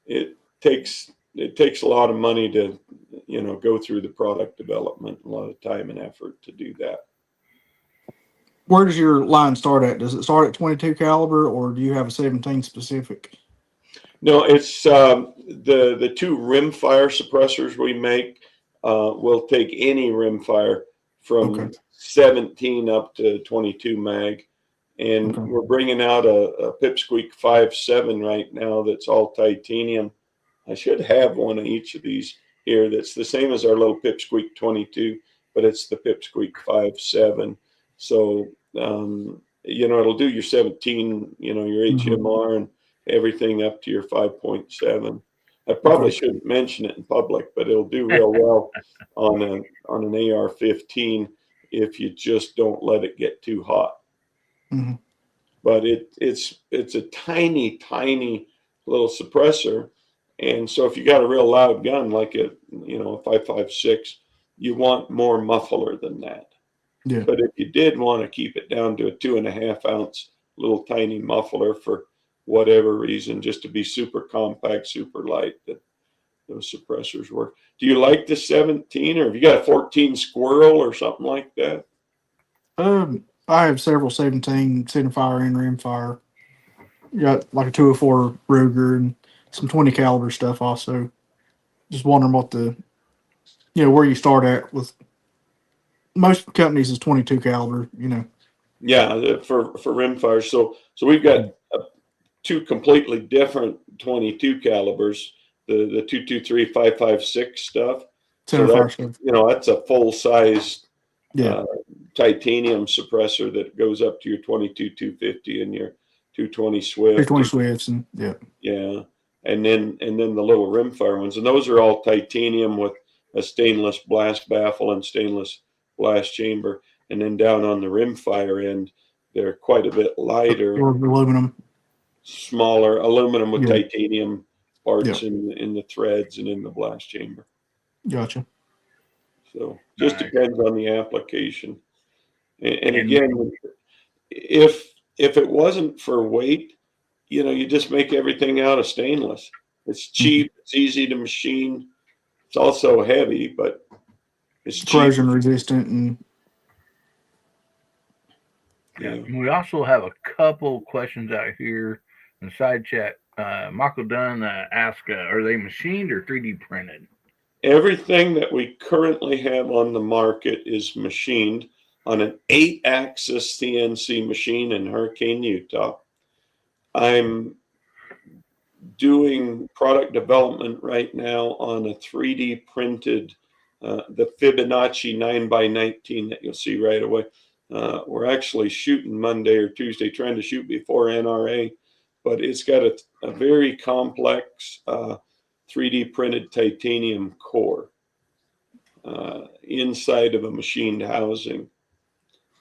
it takes a lot of money to, go through the product development, a lot of time and effort to do that. Where does your line start at? Does it start at 22 caliber, or do you have a 17 specific? No, it's the 2 rimfire suppressors we make. Will take any rimfire from 17 up to 22 mag, and we're bringing out a Pipsqueak 5.7 right now that's all titanium. I should have one of each of these here that's the same as our little Pipsqueak 22, but it's the Pipsqueak 5.7. So it'll do your 17, your HMR and everything up to your 5.7. I probably shouldn't mention it in public, but it'll do real well on an AR-15 if you just don't let it get too hot. Mm-hmm. But it's a tiny little suppressor, and so if you got a real loud gun like a 5.56, you want more muffler than that. Yeah. But if you did want to keep it down to a 2.5 ounce little tiny muffler for whatever reason, just to be super compact, super light, that those suppressors work. Do you like the 17, or have you got a 14 Squirrel or something like that? I have several 17 centerfire and rimfire. Got like a 204 Ruger and some 20 caliber stuff also. Just wondering what where you start at with most companies is 22 caliber, Yeah, for rimfire. So we've got 2 completely different 22 calibers, the 223 5.56 stuff. So that's a full size titanium suppressor that goes up to your 22 250 and your 220 Swift. 220 Swifts and yeah, and then the little rimfire ones, and those are all titanium with a stainless blast baffle and stainless blast chamber, and then down on the rimfire end, they're quite a bit lighter. Aluminum. Smaller aluminum with titanium parts in the threads and in the blast chamber. Gotcha. So just depends on the application. And again, if it wasn't for weight, you just make everything out of stainless. It's cheap. It's easy to machine. It's also heavy, but it's corrosion resistant and. Yeah. We also have a couple questions out here in the side chat. Michael Dunn asked, are they machined or 3D printed? Everything that we currently have on the market is machined on an 8-axis CNC machine in Hurricane, Utah. I'm doing product development right now on a 3D printed, the Fibonacci 9x19 that you'll see right away. We're actually shooting Monday or Tuesday, trying to shoot before NRA, but it's got a very complex 3D printed titanium core inside of a machined housing.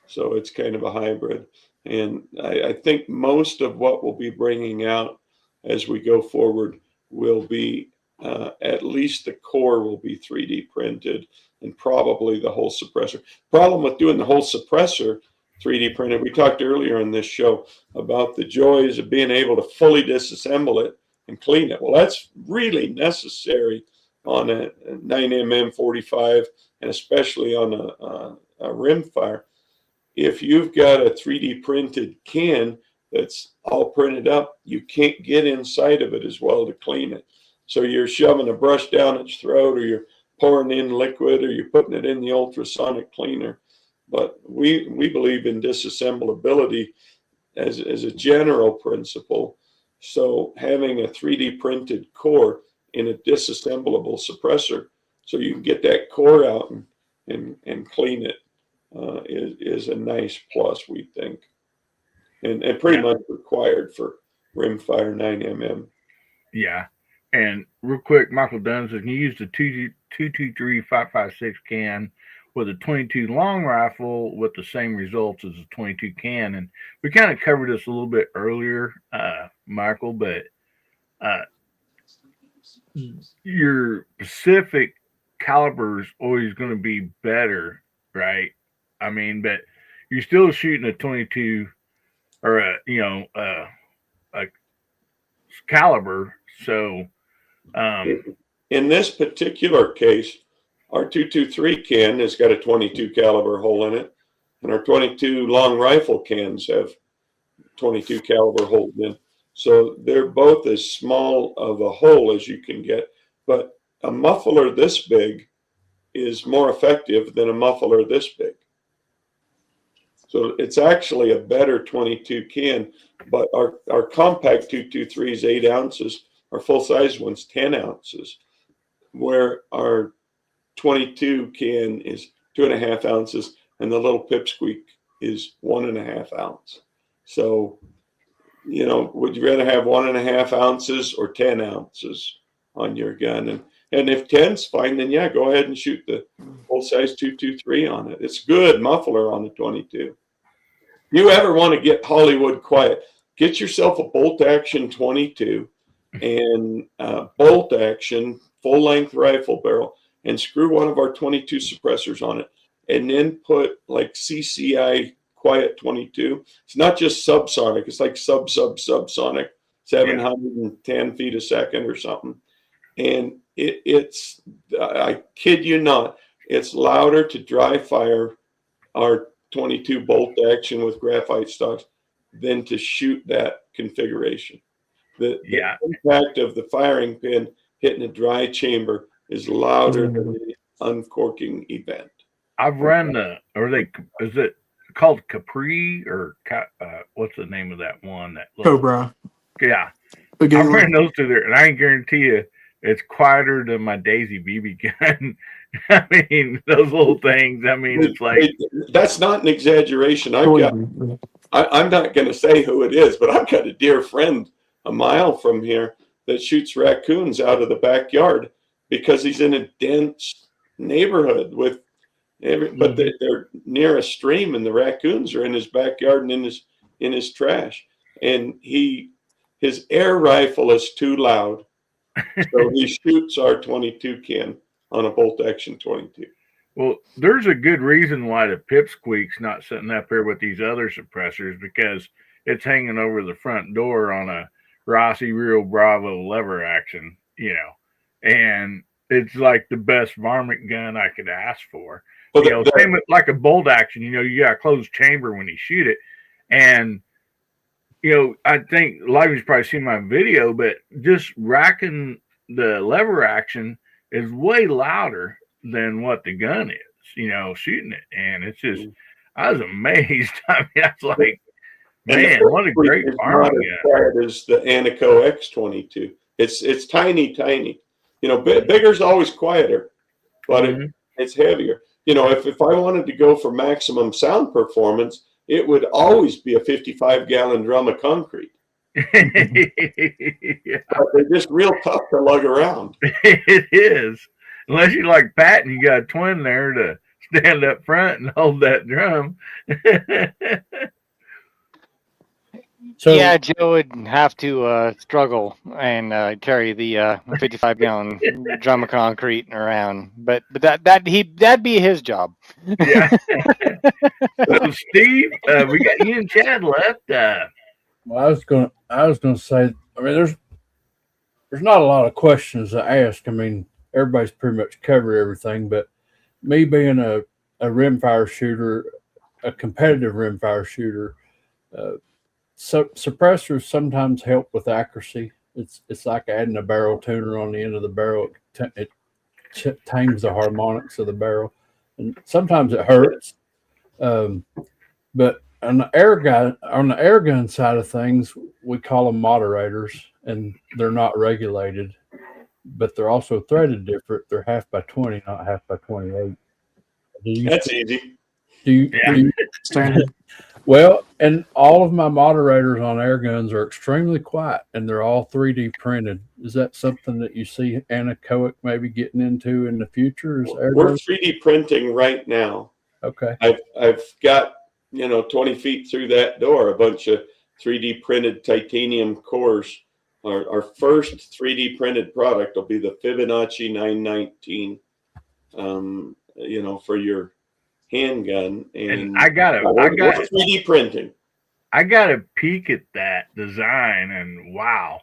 So it's kind of a hybrid. And I think most of what we'll be bringing out as we go forward will be, at least the core will be 3D printed, and probably the whole suppressor. Problem with doing the whole suppressor 3D printed, we talked earlier in this show about the joys of being able to fully disassemble it and clean it. Well, that's really necessary on a 9mm 45, and especially on a rim fire. If you've got a 3D printed can that's all printed up, you can't get inside of it as well to clean it. So you're shoving a brush down its throat, or you're pouring in liquid, or you're putting it in the ultrasonic cleaner. But we believe in disassemblability as a general principle. So having a 3D printed core in a disassemblable suppressor, so you can get that core out and clean it, is a nice plus, we think, and pretty much required for rimfire 9mm. Yeah. And real quick, Michael Dunn says, can you use the 223 5.56 can with a 22 long rifle with the same results as a 22 can? And we kind of covered this a little bit earlier, Michael, but your specific caliber is always going to be better, right? I mean, but you're still shooting a 22 or a caliber. So in this particular case, our 223 can has got a 22 caliber hole in it, and our 22 long rifle cans have 22 caliber holes in. So they're both as small of a hole as you can get, but a muffler this big is more effective than a muffler this big. So it's actually a better 22 can, but our compact 223 is 8 ounces. Our full-size one's 10 ounces, where our 22 can is 2.5 ounces, and the little pipsqueak is 1.5 ounce. So, you know, would you rather have 1.5 ounces or 10 ounces on your gun? And if 10's fine, then yeah, go ahead and shoot the full-size 223 on it. It's good muffler on the 22. You ever want to get Hollywood quiet, get yourself a bolt-action 22 and bolt action full-length rifle barrel, and screw one of our 22 suppressors on it, and then put like CCI quiet 22. It's not just subsonic, it's like subsonic, 710 feet a second or something. And it's I kid you not, it's louder to dry fire our 22 bolt action with graphite stocks than to shoot that configuration. The impact of the firing pin hitting a dry chamber is louder than the uncorking event. I've run is it called Capri or what's the name of that one? That Cobra. Yeah. I've ran those two there, and I can guarantee you it's quieter than my Daisy BB gun. I mean, those little things. I mean, it's like that's not an exaggeration. I'm not going to say who it is, but I've got a dear friend a mile from here that shoots raccoons out of the backyard because he's in a dense neighborhood with but they're near a stream, and the raccoons are in his backyard and in his trash, and his air rifle is too loud, so he shoots our 22 can on a bolt action 22. Well, there's a good reason why the pipsqueak's not sitting up here with these other suppressors, because it's hanging over the front door on a Rossi Rio Bravo lever action, you know, and it's like the best varmint gun I could ask for. Well, you know, same with like a bolt action, you know, you got a closed chamber when you shoot it. And, you know, I think a lot of you've probably seen my video, but just racking the lever action is way louder than what the gun is, you know, shooting it. And it's just, I was amazed. I mean, I was like, man, what a great varmint gun. It is the Anaco X22. It's tiny. You know, bigger's always quieter, but it's heavier. You know, if I wanted to go for maximum sound performance, it would always be a 55-gallon drum of concrete. Yeah. But they're just real tough to lug around. It is. Unless you like Pat and you got a twin there to stand up front and hold that drum. So Yeah, Joe would have to struggle and carry the 55-gallon drum of concrete around, but that'd be his job. Yeah. So Steve, we got you and Chad left. well, I was gonna say. I mean, there's not a lot of questions to ask. I mean, everybody's pretty much covered everything. But me being a rimfire shooter, a competitive rimfire shooter, suppressors sometimes help with accuracy. It's like adding a barrel tuner on the end of the barrel. It tames the harmonics of the barrel, and sometimes it hurts. But on the air gun side of things, we call them moderators, and they're not regulated, but they're also threaded different. They're half by 20, not half by 28. That's easy. Do you Standard. well, and all of my moderators on air guns are extremely quiet, and they're all 3D printed. Is that something that you see anechoic maybe getting into in the future? Is air We're guns? 3D printing right now. Okay. I've got 20 feet through that door a bunch of 3D printed titanium cores. Our first 3D printed product will be the Fibonacci 919. For your handgun, and I got we're 3D printing. I got a peek at that design, and wow,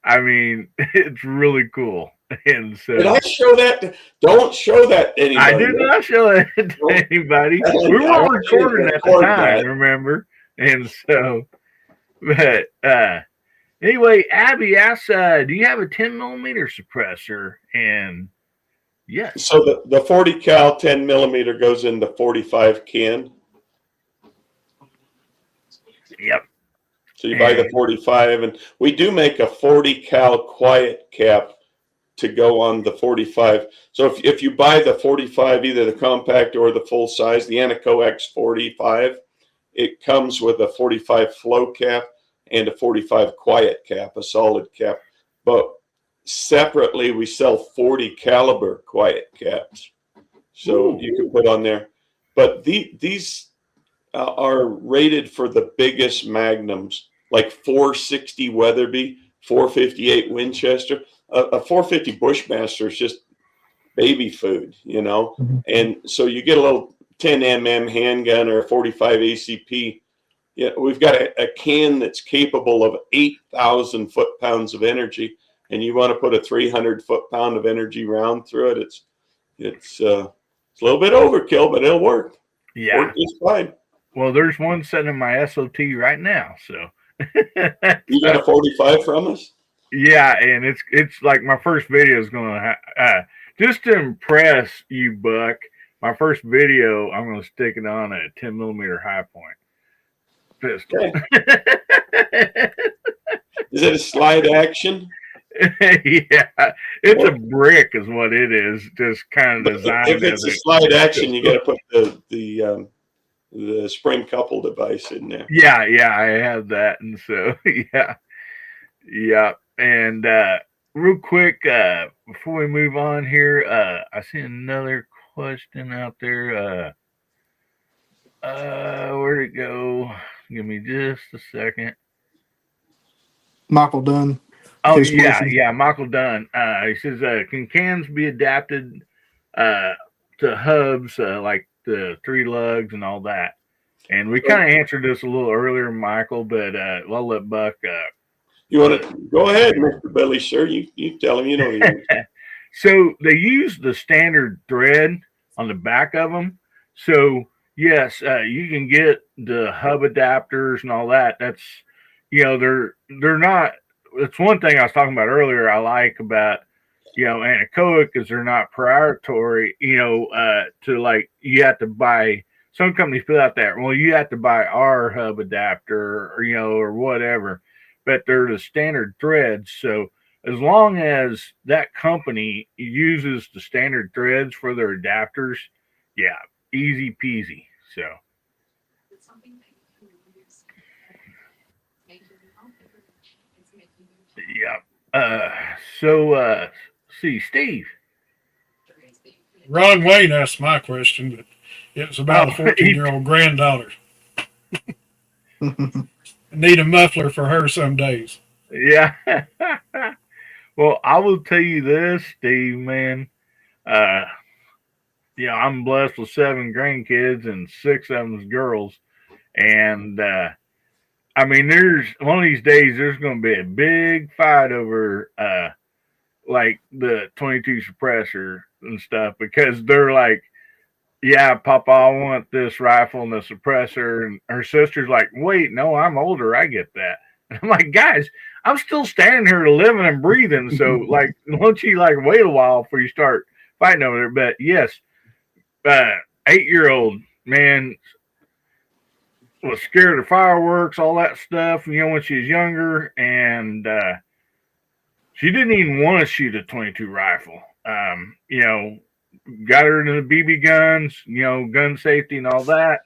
I mean, it's really cool. And so, did I show that? Don't show that to anybody. I did not show it to anybody. We weren't recording at the time, remember? And so, but anyway, Abby asks, do you have a 10 millimeter suppressor? And yes. So the 40 cal 10 millimeter goes in the 45 can. Yep. So you buy the 45, and we do make a 40 cal quiet cap to go on the 45. So if you buy the 45, either the compact or the full size, the Aneco X45, it comes with a 45 flow cap and a 45 quiet cap, a solid cap. But separately, we sell 40 caliber quiet caps. So you can put on there. But these are rated for the biggest magnums, like 460 Weatherby, 458 Winchester. A 450 Bushmaster is just baby food, And so you get a little 10 mm handgun or a 45 ACP. Yeah, we've got a can that's capable of 8,000 foot-pounds of energy, and you want to put a 300 foot-pound of energy round through it. It's a little bit overkill, but it'll work. Yeah, work just fine. Well, there's one sitting in my SOT right now. So you got a 45 from us? Yeah, and it's like my first video is going to just to impress you, Buck. My first video, I'm going to stick it on a 10 millimeter high point pistol. Is it a slide action? Yeah, it's a brick, is what it is. Just kind of designed. If it's a slide action, you got to put the spring couple device in there. Yeah, I have that, and so yeah. And real quick, before we move on here, I see another question out there. Where'd it go? Give me just a second. Michael Dunn. Oh, yeah, Michael Dunn. He says, can cans be adapted to hubs like the 3 lugs and all that? And we kind of answered this a little earlier, Michael, but I'll let Buck. You want to go ahead, Mr. Billy? Sure, you tell him. You know. So they use the standard thread on the back of them. So yes, you can get the hub adapters and all that. That's they're not. It's one thing I was talking about earlier. I like about anechoic is they're not proprietary. To like you have to buy. Some companies put out that you have to buy our hub adapter or whatever. But they're the standard threads. So as long as that company uses the standard threads for their adapters, yeah, easy peasy. So. See, Steve. Ron Wayne asked my question, but it was about a 14-year-old granddaughter. Need a muffler for her some days. Yeah. Well, I will tell you this, Steve, man. I'm blessed with 7 grandkids and 6 of them's girls. And I mean, there's one of these days there's going to be a big fight over like the 22 suppressor and stuff because they're like, yeah, Papa, I want this rifle and the suppressor. And her sister's like, wait, no, I'm older. I get that. And I'm like, guys, I'm still standing here living and breathing. So, like, won't you, like, wait a while before you start fighting over there? But, yes, 8-year-old, man, was scared of fireworks, all that stuff, when she was younger. And she didn't even want to shoot a 22 rifle. Got her into the BB guns, gun safety and all that.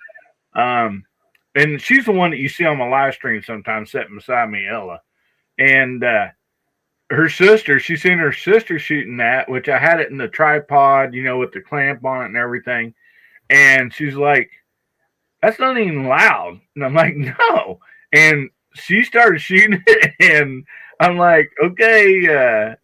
And she's the one that you see on my live stream sometimes sitting beside me, Ella. And her sister, she's seen her sister shooting that, which I had it in the tripod, with the clamp on it and everything. And she's like, that's not even loud. And I'm like, no. And she started shooting it, and I'm like, okay,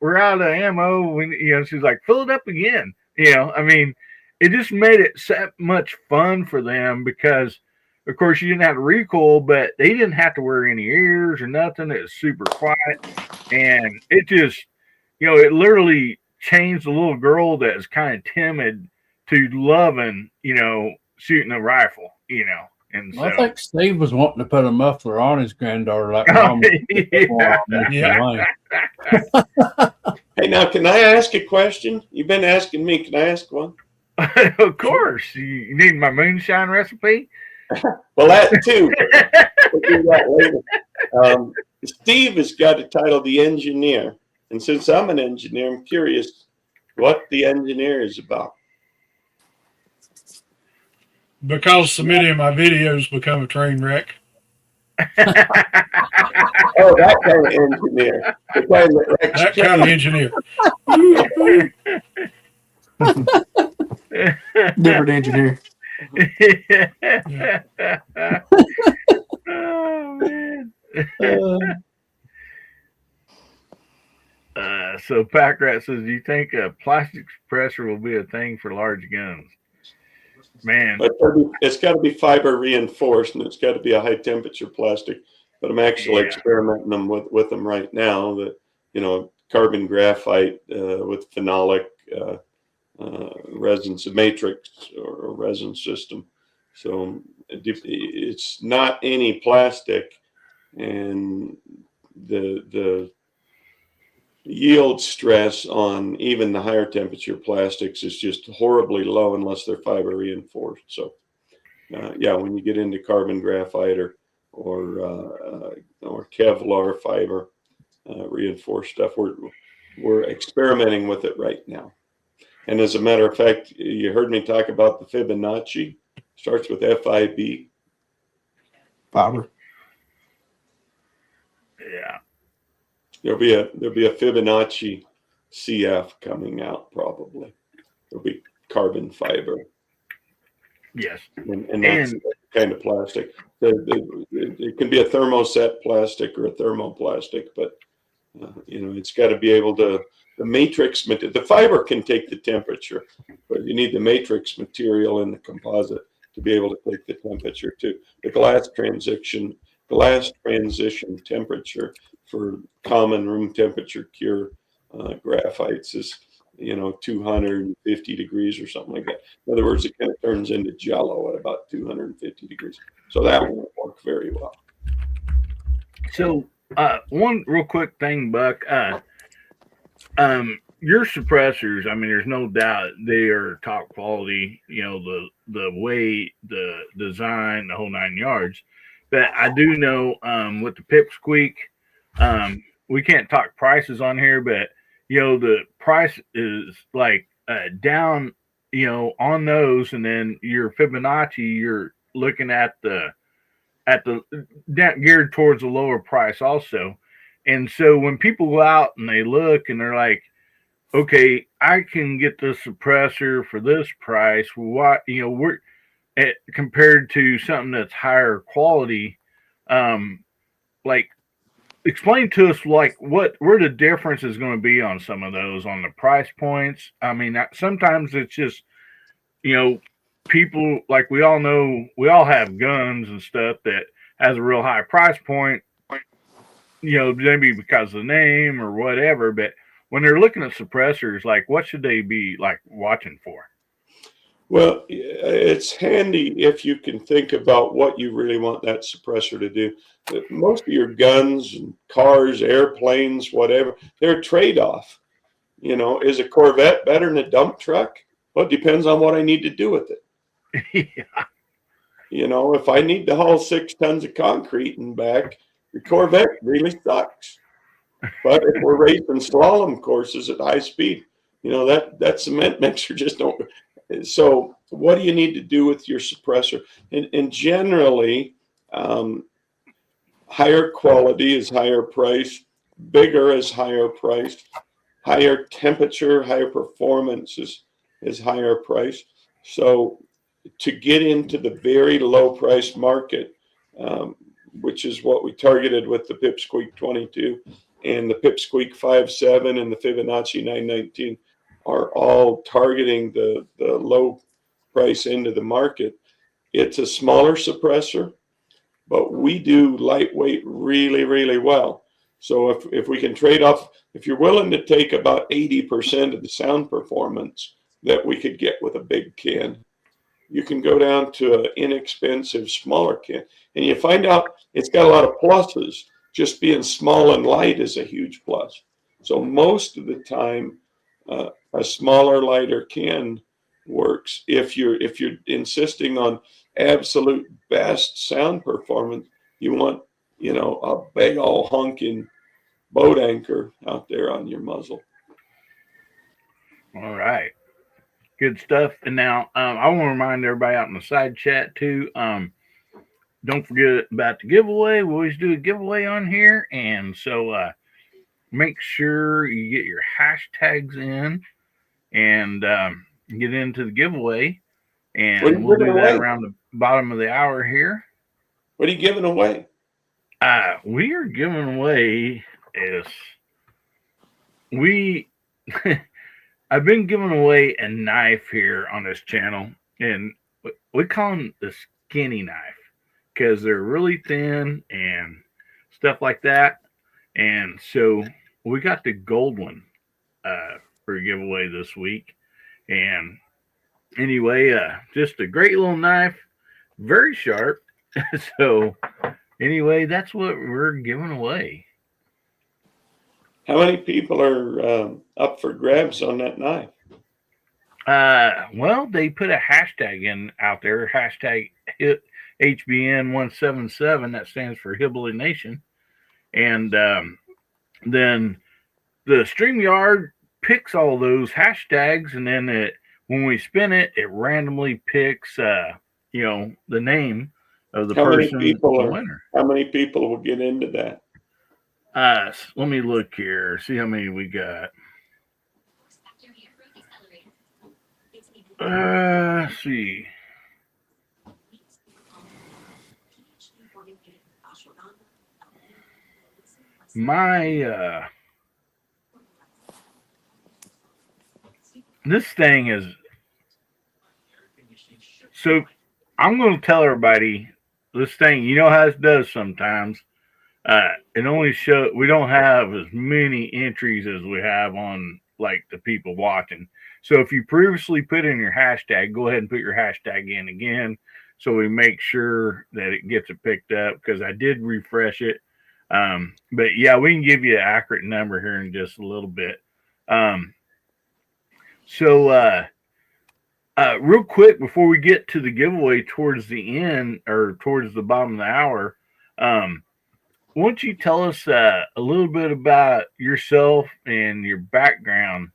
we're out of ammo. She's like, fill it up again. I mean, it just made it so much fun for them because, of course, you didn't have to recoil, but they didn't have to wear any ears or nothing. It was super quiet. And it just, it literally changed the little girl that is kind of timid to loving, shooting a rifle, And so, I think Steve was wanting to put a muffler on his granddaughter like Mom. Yeah. Hey, now, can I ask a question? You've been asking me. Can I ask one? Of course. You need my moonshine recipe? Well, that too. We'll do that later. Steve has got a title, The Engineer. And since I'm an engineer, I'm curious what The Engineer is about. Because so many of my videos become a train wreck. Oh, that kind of engineer. That kind of engineer. Different engineer. Oh, man. So Packrat says, do you think a plastic suppressor will be a thing for large guns? Man, it's got to be fiber reinforced, and it's got to be a high temperature plastic. But I'm actually experimenting them with them right now. That carbon graphite with phenolic resin matrix or resin system. So it's not any plastic, and the yield stress on even the higher temperature plastics is just horribly low unless they're fiber reinforced. So when you get into carbon graphite or Kevlar fiber reinforced stuff, we're experimenting with it right now. And as a matter of fact, you heard me talk about the Fibonacci. Starts with FIB. Fiber. Yeah. There'll be a Fibonacci CF coming out probably. There'll be carbon fiber. Yes. And that's the kind of plastic. It can be a thermoset plastic or a thermoplastic, but it's got to be able to. The matrix, the fiber can take the temperature, but you need the matrix material in the composite to be able to take the temperature too. The glass transition temperature for common room temperature cure graphites is 250 degrees or something like that. In other words, it kind of turns into jello at about 250 degrees. So that won't work very well. So one real quick thing, Buck. Your suppressors, I mean, there's no doubt they are top quality, the weight, the design, the whole 9 yards. But I do know with the Pipsqueak, we can't talk prices on here, but the price is like down, on those, and then your Fibonacci, you're looking at the geared towards the lower price also. And so when people go out and they look and they're like, okay, I can get the suppressor for this price. What, we're compared to something that's higher quality. Like, explain to us like where the difference is going to be on some of those on the price points. I mean, sometimes it's just, people, like, we all know, we all have guns and stuff that has a real high price point, maybe because of the name or whatever. But when they're looking at suppressors, like, what should they be like watching for? Well, it's handy if you can think about what you really want that suppressor to do. Most of your guns and cars, airplanes, whatever, they're a trade-off. Is a Corvette better than a dump truck? Well, it depends on what I need to do with it. Yeah. If I need to haul 6 tons of concrete and back, the Corvette really sucks. But if we're racing slalom courses at high speed, that cement mixer just don't. So what do you need to do with your suppressor? And generally, higher quality is higher price, bigger is higher price, higher temperature, higher performance is higher price. So to get into the very low price market, which is what we targeted with the Pipsqueak 22 and the Pipsqueak 5.7 and the Fibonacci 919, are all targeting the low price end of the market. It's a smaller suppressor, but we do lightweight really, really well. So if we can trade off, if you're willing to take about 80% of the sound performance that we could get with a big can, you can go down to an inexpensive, smaller can. And you find out it's got a lot of pluses. Just being small and light is a huge plus. So most of the time, a smaller, lighter can works. If you're insisting on absolute best sound performance, you want a big old honking boat anchor out there on your muzzle. All right, good stuff. And now I want to remind everybody out in the side chat too. Don't forget about the giveaway. We always do a giveaway on here, and so make sure you get your hashtags in and get into the giveaway, and we'll do that around the bottom of the hour here. What are you giving away? We are giving away I've been giving away a knife here on this channel, and we call them the skinny knife because they're really thin and stuff like that. And so we got the gold one for a giveaway this week. And anyway, just a great little knife, very sharp. So anyway, that's what we're giving away. How many people are up for grabs on that knife? Well, they put a hashtag in out there, hashtag HBN177. That stands for Hillbilly Nation. And then the StreamYard picks all those hashtags, and then when we spin it, it randomly picks, the name of the person, the winner. How many people will get into that? Let me look here, see how many we got. Let's see. My this thing is, so I'm going to tell everybody this thing, how it does sometimes. It only shows, we don't have as many entries as we have on like the people watching. So if you previously put in your hashtag, go ahead and put your hashtag in again, so we make sure that it gets it picked up, because I did refresh it. But yeah, we can give you an accurate number here in just a little bit. So real quick, before we get to the giveaway towards the end, or towards the bottom of the hour, why don't you tell us a little bit about yourself and your background?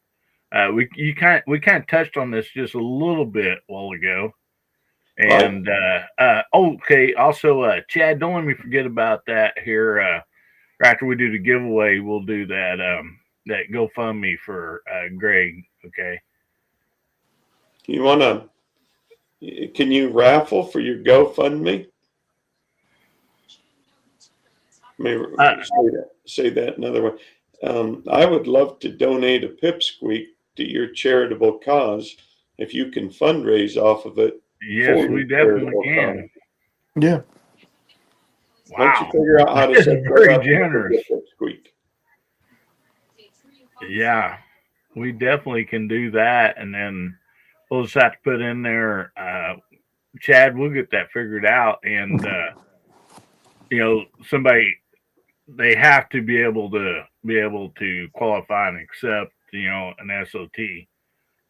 We kind of touched on this just a little bit a while ago. And okay, also Chad, don't let me forget about that here. after we do the giveaway, we'll do that that GoFundMe for Greg. Okay. You wanna? Can you raffle for your GoFundMe? Maybe say that another way. I would love to donate a pipsqueak to your charitable cause if you can fundraise off of it. Yes, we definitely can. Yeah. Wow. Once you figure out how to set that very up, generous. Pipsqueak. Yeah, we definitely can do that, and then we'll just have to put in there, Chad. We'll get that figured out, and somebody, they have to be able to qualify and accept an SOT.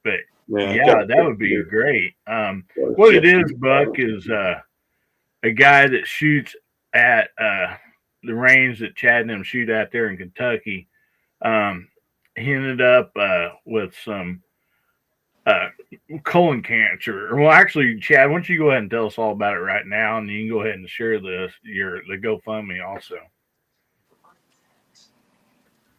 But yeah, that would be great. What it is, Buck, is a guy that shoots at the range that Chad and them shoot at there in Kentucky. He ended up with some colon cancer. Well, actually, Chad, why don't you go ahead and tell us all about it right now, and you can go ahead and share the GoFundMe also.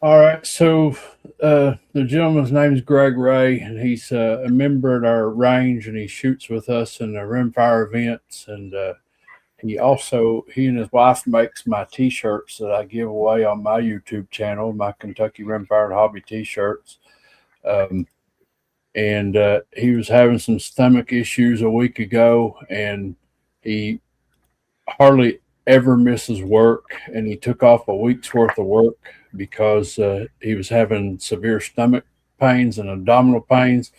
All right. So the gentleman's name is Greg Ray, and he's a member at our range, and he shoots with us in the rimfire events. And he and his wife makes my T-shirts that I give away on my YouTube channel, my Kentucky Rimfire and Hobby T-shirts. And he was having some stomach issues a week ago, and he hardly ever misses work, and he took off a week's worth of work because he was having severe stomach pains and abdominal pains.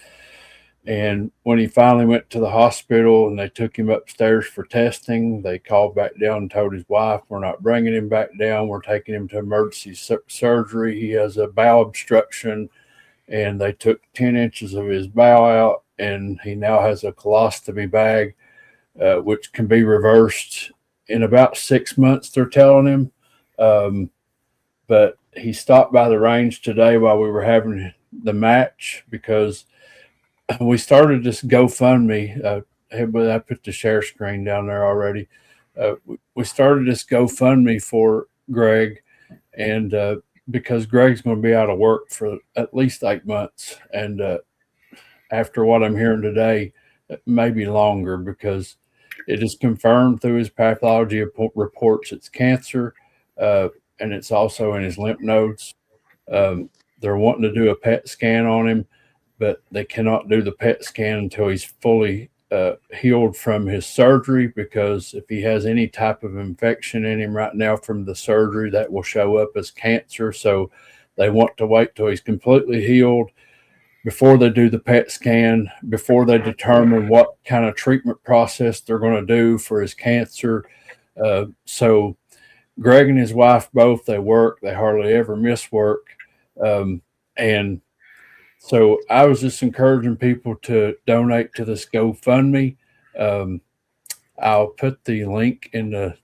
And when he finally went to the hospital and they took him upstairs for testing, they called back down and told his wife, "We're not bringing him back down. We're taking him to emergency surgery. He has a bowel obstruction." And they took 10 inches of his bowel out, and he now has a colostomy bag, which can be reversed in about 6 months, they're telling him. But he stopped by the range today while we were having the match because we started this GoFundMe. I put the share screen down there already. We started this GoFundMe for Greg, and because Greg's going to be out of work for at least 8 months. And after what I'm hearing today, maybe longer, because it is confirmed through his pathology reports it's cancer, and it's also in his lymph nodes. They're wanting to do a PET scan on him, but they cannot do the PET scan until he's fully healed from his surgery, because if he has any type of infection in him right now from the surgery, that will show up as cancer. So they want to wait till he's completely healed before they do the PET scan, before they determine what kind of treatment process they're going to do for his cancer. So Greg and his wife both, they work, they hardly ever miss work. And so I was just encouraging people to donate to this GoFundMe. I'll put the link in the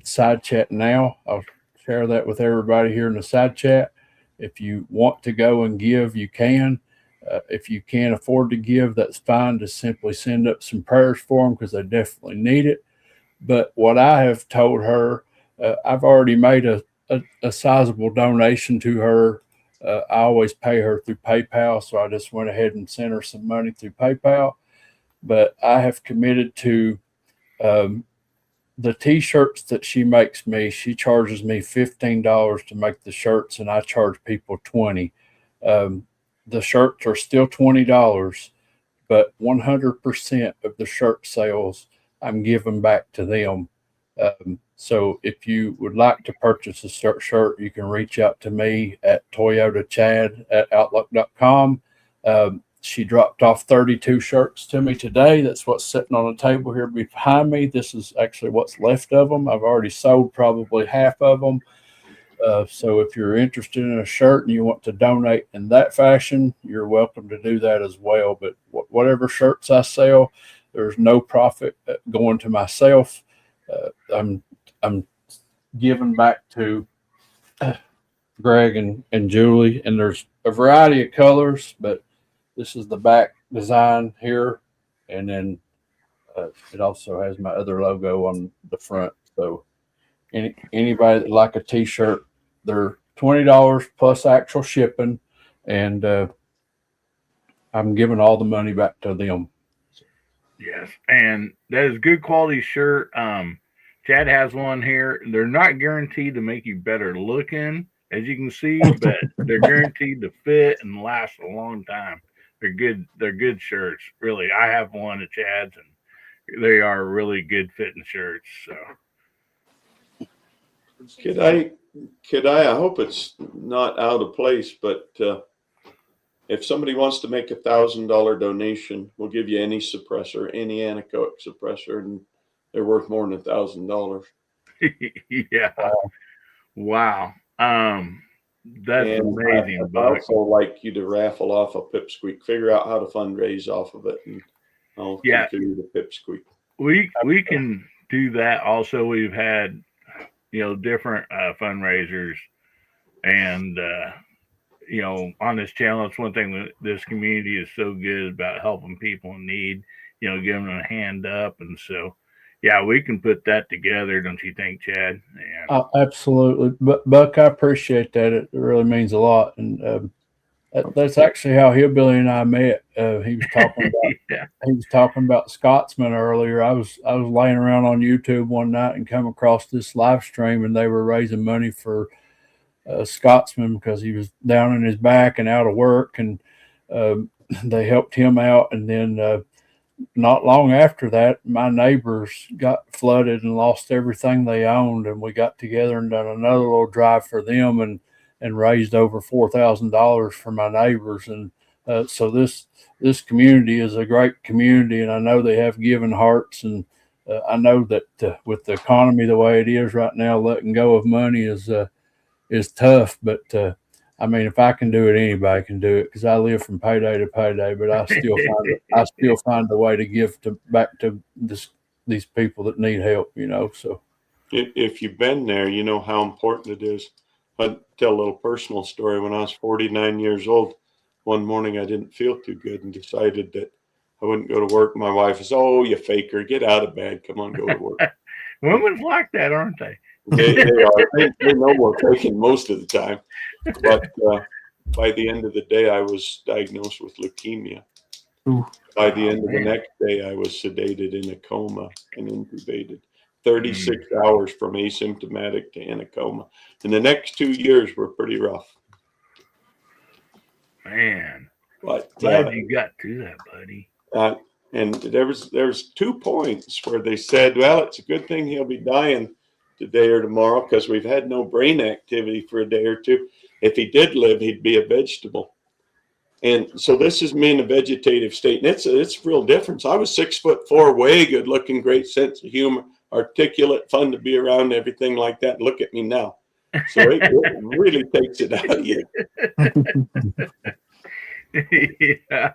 side chat now. I'll share that with everybody here in the side chat. If you want to go and give, you can. If you can't afford to give, that's fine. Just simply send up some prayers for them, because they definitely need it. But what I have told her, I've already made a sizable donation to her. I always pay her through PayPal, so I just went ahead and sent her some money through PayPal. But I have committed to the T-shirts that she makes me. She charges me $15 to make the shirts, and I charge people $20. The shirts are still $20, but 100% of the shirt sales I'm giving back to them. So if you would like to purchase a shirt, you can reach out to me at toyotachad@outlook.com. She dropped off 32 shirts to me today. That's what's sitting on the table here behind me. This is actually what's left of them. I've already sold probably half of them. So if you're interested in a shirt and you want to donate in that fashion, you're welcome to do that as well. But whatever shirts I sell, there's no profit going to myself. I'm giving back to Greg and Julie, and there's a variety of colors, but this is the back design here, and then it also has my other logo on the front. So anybody that like a T-shirt, they're $20 plus actual shipping, and I'm giving all the money back to them. Yes, and that is good quality shirt. Chad has one here. They're not guaranteed to make you better looking, as you can see, but they're guaranteed to fit and last a long time. They're good. They're good shirts. Really, I have one at Chad's, and they are really good fitting shirts. So, Could I hope it's not out of place, but if somebody wants to make $1,000 donation, we'll give you any suppressor, any anechoic suppressor, and they're worth more than $1,000. yeah. Wow. That's and amazing, I'd Buck. also like you to raffle off a pipsqueak. Figure out how to fundraise off of it, and I'll contribute the pipsqueak. We can do that. Also, we've had different fundraisers, and on this channel, it's one thing that this community is so good about helping people in need. Giving them a hand up, and so yeah, we can put that together, don't you think, Chad? Yeah. Absolutely, Buck, I appreciate that. It really means a lot, and that's actually how Hillbilly and I met. He was talking about he was talking about Scotsman earlier. I was laying around on YouTube one night and come across this live stream, and they were raising money for Scotsman because he was down in his back and out of work, and they helped him out, and then. Not long after that, my neighbors got flooded and lost everything they owned, and we got together and done another little drive for them, and raised over $4,000 for my neighbors. And so this community is a great community, and I know they have giving hearts, and I know that with the economy the way it is right now, letting go of money is tough, but I mean, if I can do it, anybody can do it, because I live from payday to payday. But I still find a way to give back to these people that need help. So if you've been there, you know how important it is. I'll tell a little personal story. When I was 49 years old, one morning I didn't feel too good and decided that I wouldn't go to work. My wife says, "Oh, you faker, get out of bed. Come on, go to work." Women's like that, aren't they? They are. They know we're faking most of the time. But by the end of the day, I was diagnosed with leukemia. Ooh. By the end of the next day, I was sedated in a coma and intubated. 36 hours from asymptomatic to in a coma. And the next 2 years were pretty rough. Man, but glad you got to that, buddy. And there's 2 points where they said, well, it's a good thing he'll be dying today or tomorrow because we've had no brain activity for a day or two. If he did live, he'd be a vegetable. And so this is me in a vegetative state. And it's a real difference. I was 6'4", way good looking, great sense of humor, articulate, fun to be around, everything like that. Look at me now. So it really takes it out of you. Yeah.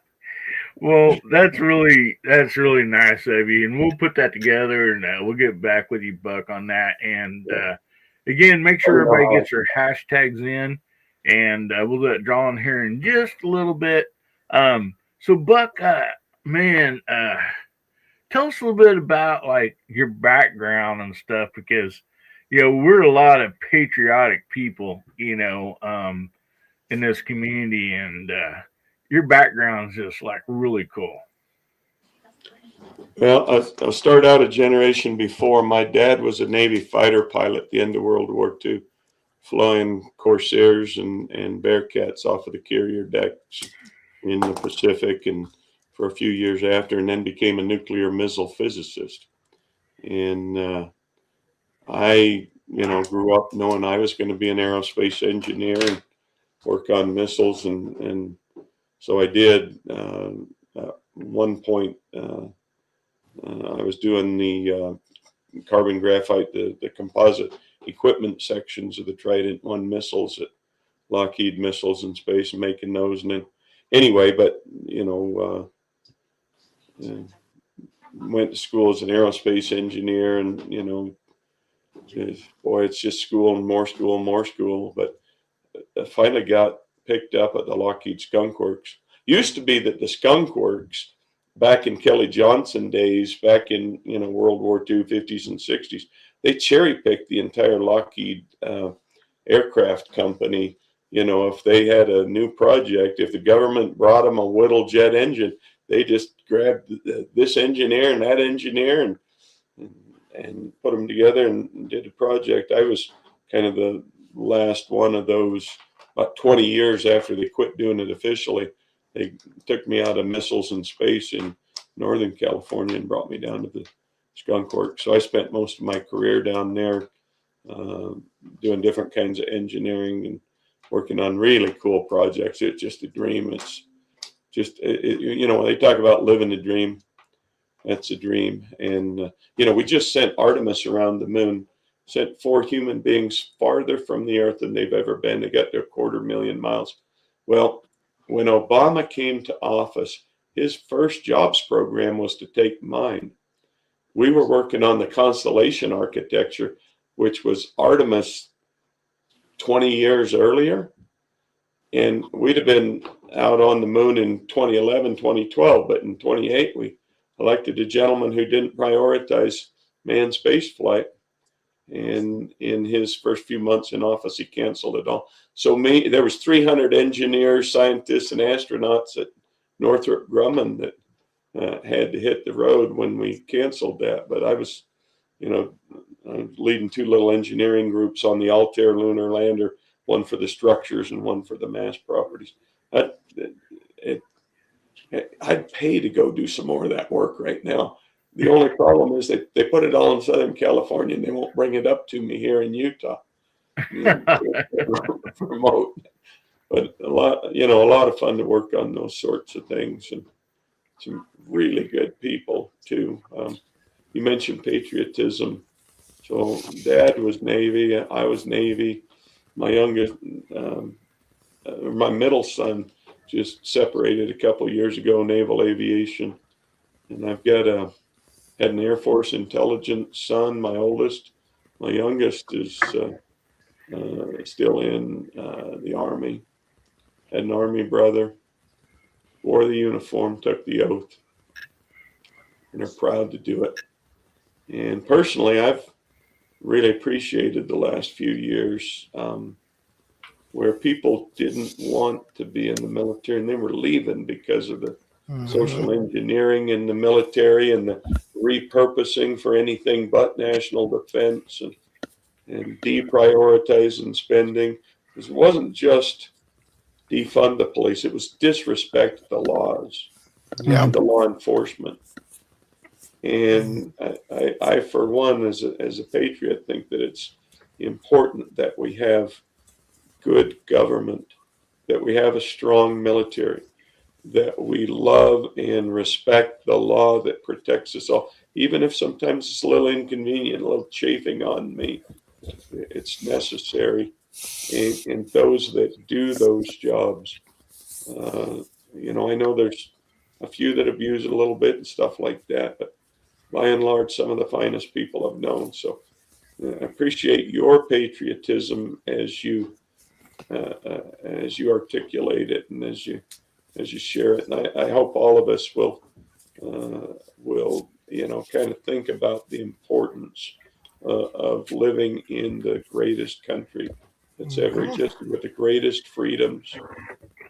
Well, that's really nice of you, and we'll put that together, and we'll get back with you, Buck, on that. And again, make sure everybody gets their hashtags in, and we'll do that drawing here in just a little bit. So, Buck, man, tell us a little bit about like your background and stuff, because we're a lot of patriotic people, in this community, and your background is just like really cool. Well, I'll start out a generation before. My dad was a Navy fighter pilot at the end of World War II, flying Corsairs and Bearcats off of the carrier decks in the Pacific, and for a few years after, and then became a nuclear missile physicist. And I, grew up knowing I was going to be an aerospace engineer and work on missiles, and so I did. At one point, I was doing the carbon graphite, the composite equipment sections of the Trident I missiles at Lockheed Missiles in Space, making those. And then, anyway, but went to school as an aerospace engineer, and boy, it's just school and more school and more school. But I finally got picked up at the Lockheed Skunk Works. Used to be that the Skunk Works, back in Kelly Johnson days, back in World War II, 50s and 60s, they cherry picked the entire Lockheed aircraft company, if they had a new project, if the government brought them a Whittle jet engine, they just grabbed this engineer and that engineer and put them together and did a project. I was kind of the last one of those. About 20 years after they quit doing it officially, they took me out of missiles and space in Northern California and brought me down to the Skunk Works. So I spent most of my career down there doing different kinds of engineering and working on really cool projects. It's just a dream. It's just, when they talk about living a dream, that's a dream. And, we just sent Artemis around the moon, sent 4 human beings farther from the Earth than they've ever been. They got their 250,000 miles. Well, when Obama came to office, his first jobs program was to take mine. We were working on the constellation architecture, which was Artemis 20 years earlier. And we'd have been out on the moon in 2011, 2012, but in 28, we elected a gentleman who didn't prioritize manned space flight. And in his first few months in office, he canceled it all. So there was 300 engineers, scientists, and astronauts at Northrop Grumman that had to hit the road when we canceled that. But I was, leading 2 little engineering groups on the Altair lunar lander, one for the structures and one for the mass properties. I'd pay to go do some more of that work right now. The only problem is they put it all in Southern California and they won't bring it up to me here in Utah. Remote. But a lot of fun to work on those sorts of things, and some really good people too. You mentioned patriotism. So Dad was Navy, I was Navy. My youngest, my middle son just separated a couple years ago, naval aviation. And I've got had an Air Force intelligence son, my oldest. My youngest is still in the Army. Had an Army brother, wore the uniform, took the oath, and are proud to do it. And personally, I've really appreciated the last few years where people didn't want to be in the military and they were leaving because of the social engineering in the military and the repurposing for anything but national defense and deprioritizing spending. It wasn't just defund the police, it was disrespect the laws and the law enforcement. And I for one, as a patriot, think that it's important that we have good government, that we have a strong military, that we love and respect the law that protects us all, even if sometimes it's a little inconvenient, a little chafing on me. It's necessary. And those that do those jobs, I know there's a few that abuse it a little bit and stuff like that, but by and large, some of the finest people I've known. So I appreciate your patriotism as you articulate it and as you share it. And I hope all of us will kind of think about the importance of living in the greatest country that's ever existed, with the greatest freedoms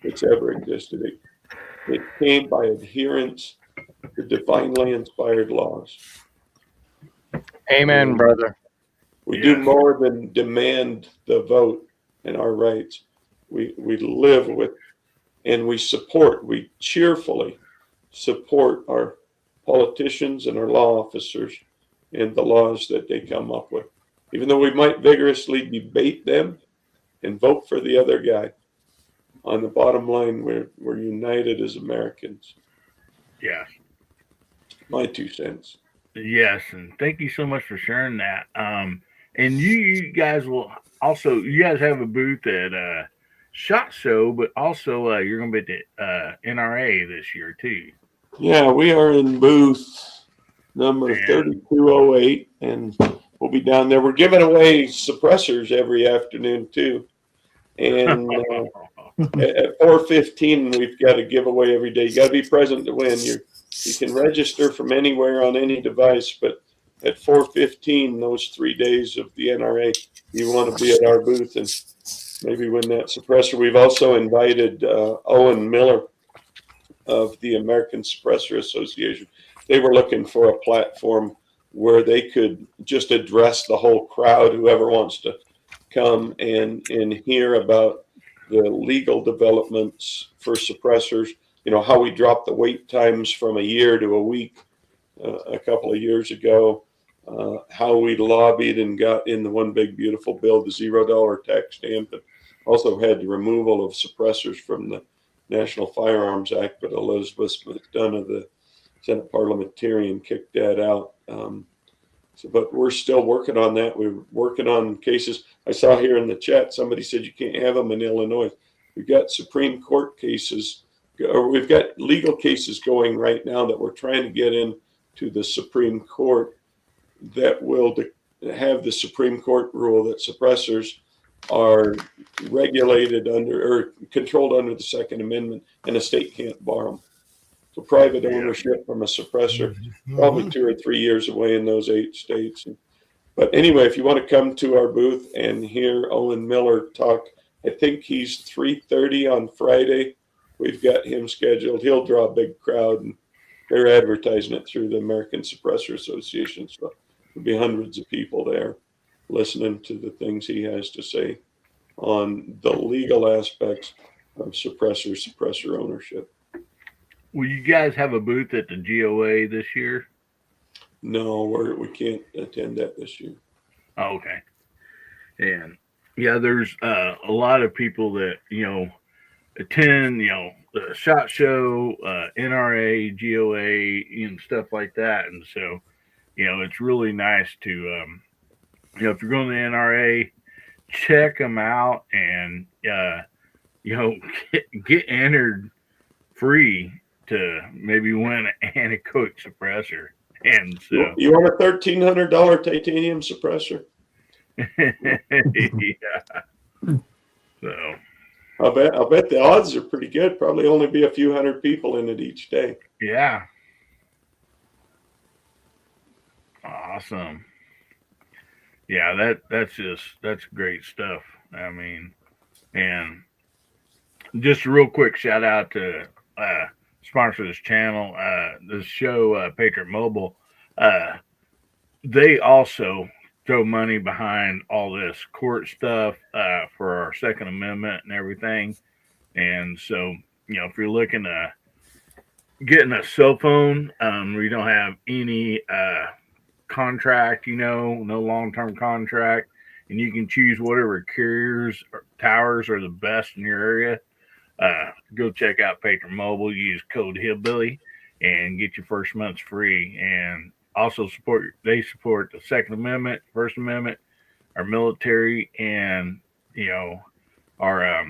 that's ever existed. It came by adherence to divinely inspired laws. Amen, brother. We do more than demand the vote and our rights. We live with, and we cheerfully support our politicians and our law officers and the laws that they come up with. Even though we might vigorously debate them and vote for the other guy, on the bottom line, we're united as Americans. Yes. My 2 cents. Yes, and thank you so much for sharing that. And you guys will also, you guys have a booth at SHOT Show, but also you're going to be at the NRA this year too. Yeah, we are in booth number 3208, and we'll be down there. We're giving away suppressors every afternoon too. And at 4:15, we've got a giveaway every day. You got to be present to win. You can register from anywhere on any device, but at 4:15 those 3 days of the NRA, you want to be at our booth and maybe win that suppressor. We've also invited Owen Miller of the American Suppressor Association. They were looking for a platform where they could just address the whole crowd, whoever wants to come and hear about the legal developments for suppressors, how we dropped the wait times from a year to a week a couple of years ago, how we lobbied and got in the one big beautiful bill, the $0 tax stamp, and also had the removal of suppressors from the National Firearms Act, but Elizabeth McDonough, the Senate parliamentarian, kicked that out. But we're still working on that. We're working on cases. I saw here in the chat, somebody said you can't have them in Illinois. We've got Supreme Court cases, or we've got legal cases going right now that we're trying to get into the Supreme Court that will have the Supreme Court rule that suppressors are regulated under or controlled under the Second Amendment, and a state can't bar them. So private ownership from a suppressor, probably 2 or 3 years away in those 8 states. But anyway, if you want to come to our booth and hear Owen Miller talk, I think he's 3:30 on Friday. We've got him scheduled. He'll draw a big crowd, and they're advertising it through the American Suppressor Association. So there'll be hundreds of people there listening to the things he has to say on the legal aspects of suppressor ownership. Will you guys have a booth at the GOA this year? No, we can't attend that this year. Oh, okay. And yeah, there's a lot of people that, attend, the SHOT Show, NRA, GOA, and stuff like that. And so, it's really nice to, if you're going to the NRA, check them out and, get entered free to maybe win an anechoic suppressor. And so you want a $1,300 titanium suppressor? Yeah. So I'll bet the odds are pretty good. Probably only be a few hundred people in it each day. Yeah. Awesome. Yeah, that's great stuff. I mean, and just a real quick shout out to sponsor this channel, this show, Patriot Mobile. They also throw money behind all this court stuff for our Second Amendment and everything. And so, if you're looking to getting a cell phone where you don't have any contract, no long-term contract, and you can choose whatever carriers or towers are the best in your area, go check out Patriot Mobile. Use code Hillbilly and get your first month's free. And also they support the Second Amendment, First Amendment, our military, and our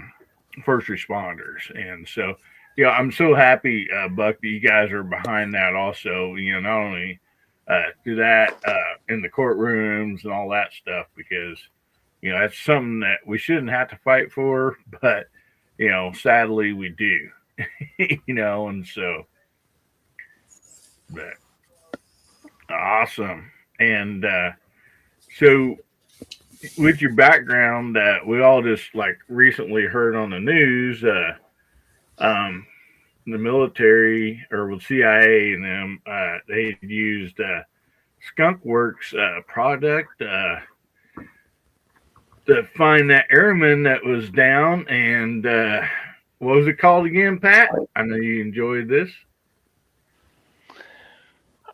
first responders. And so I'm so happy, Buck, that you guys are behind that also. Not only do that in the courtrooms and all that stuff, because that's something that we shouldn't have to fight for, but sadly we do. And so, but awesome. And so with your background, we all just recently heard on the news, the military or with CIA and them, they used Skunk Works product to find that airman that was down. And what was it called again, Pat? I know you enjoyed this.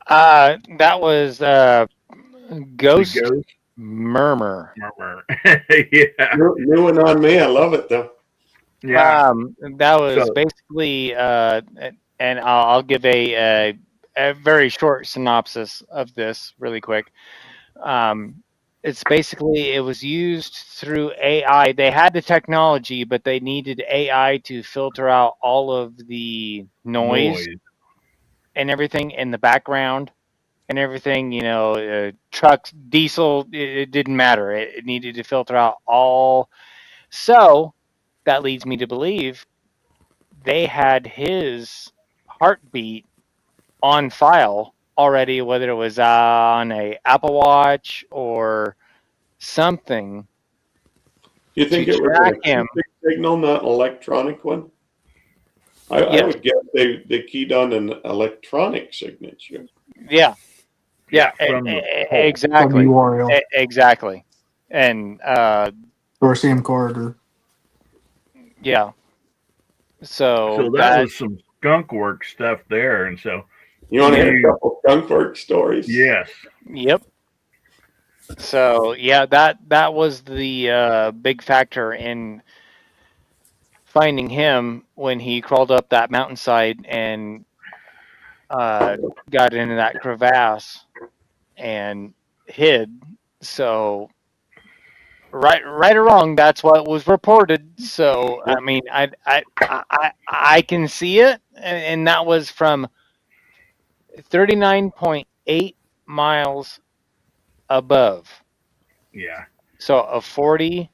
That was Ghost Murmur. Yeah. New one on me. I love it though. Yeah. That was basically, and I'll give a very short synopsis of this really quick. It's basically, it was used through AI. They had the technology, but they needed AI to filter out all of the noise and everything in the background and everything, trucks, diesel, it didn't matter. It needed to filter out all. So that leads me to believe they had his heartbeat on file already, whether it was on a Apple Watch or something, You think to it was track an him. acoustic signal, not an electronic one? I Yes. would guess they keyed on an electronic signature. Yeah. Yeah. from the pole. From Exactly. URL Exactly. And or a SIM card or yeah. So So that was some skunk work stuff there, and so You want to hear a you- couple skunk work stories? yes, yep. So yeah, that was the big factor in finding him when he crawled up that mountainside and got into that crevasse and hid. So right or wrong, that's what was reported. So I mean, I can see it, and that was from 39.8 miles above. yeah, So a 40,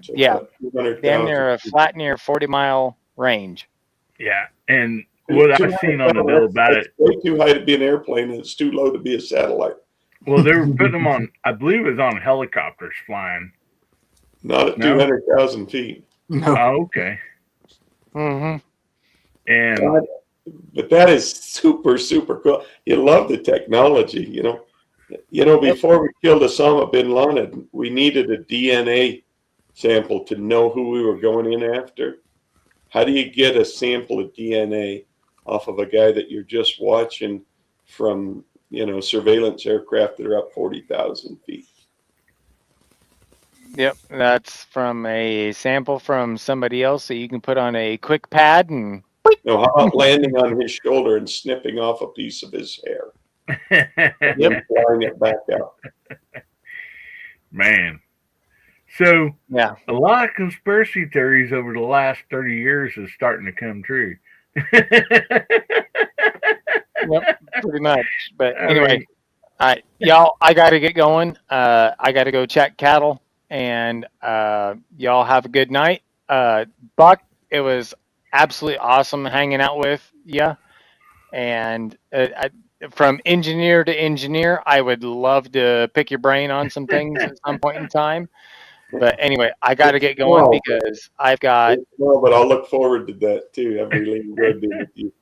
So yeah, about 200,000 damn near a flat near 40-mile range. yeah. And what I've seen on the bill about it, It's way too high to be an airplane, and it's too low to be a satellite. well, they were putting them on. I believe it was on helicopters flying. Not at No? 200,000 feet. no. Oh, okay. Mm-hmm. And But that is super, super cool. You love the technology, you know. Before we killed Osama bin Laden, we needed a DNA sample to know who we were going in after. How do you get a sample of DNA off of a guy that you're just watching from, surveillance aircraft that are up 40,000 feet? Yep, that's from a sample from somebody else that you can put on a quick pad and. No, how about landing on his shoulder and snipping off a piece of his hair? And then flying it back out. man, so Yeah. a lot of conspiracy theories over the last 30 years is starting to come true. Yep, pretty much. But I anyway, mean, y'all, I got to get going. I got to go check cattle, and y'all have a good night. Buck, it was absolutely awesome hanging out with you. And from engineer to engineer, I would love to pick your brain on some things at some point in time. But anyway, I got to get going because I've got. No, but I'll look forward to that too. I've really enjoyed being with you.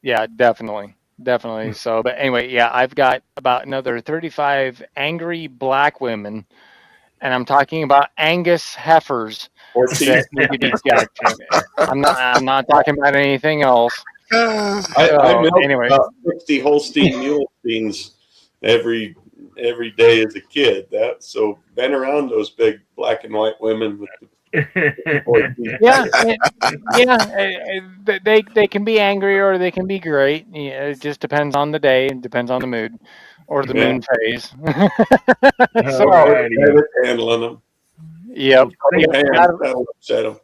Yeah, definitely. So, but anyway, yeah, I've got about another 35 angry black women, and I'm talking about Angus heifers that need to be checked. I'm not talking about anything else. I milk anyway, about 60 Holstein mule beans every day as a kid. So been around those big black and white women with they can be angry or they can be great. Yeah, it just depends on the day, it depends on the mood or the moon phase. So handling them. Yep. That'll upset them.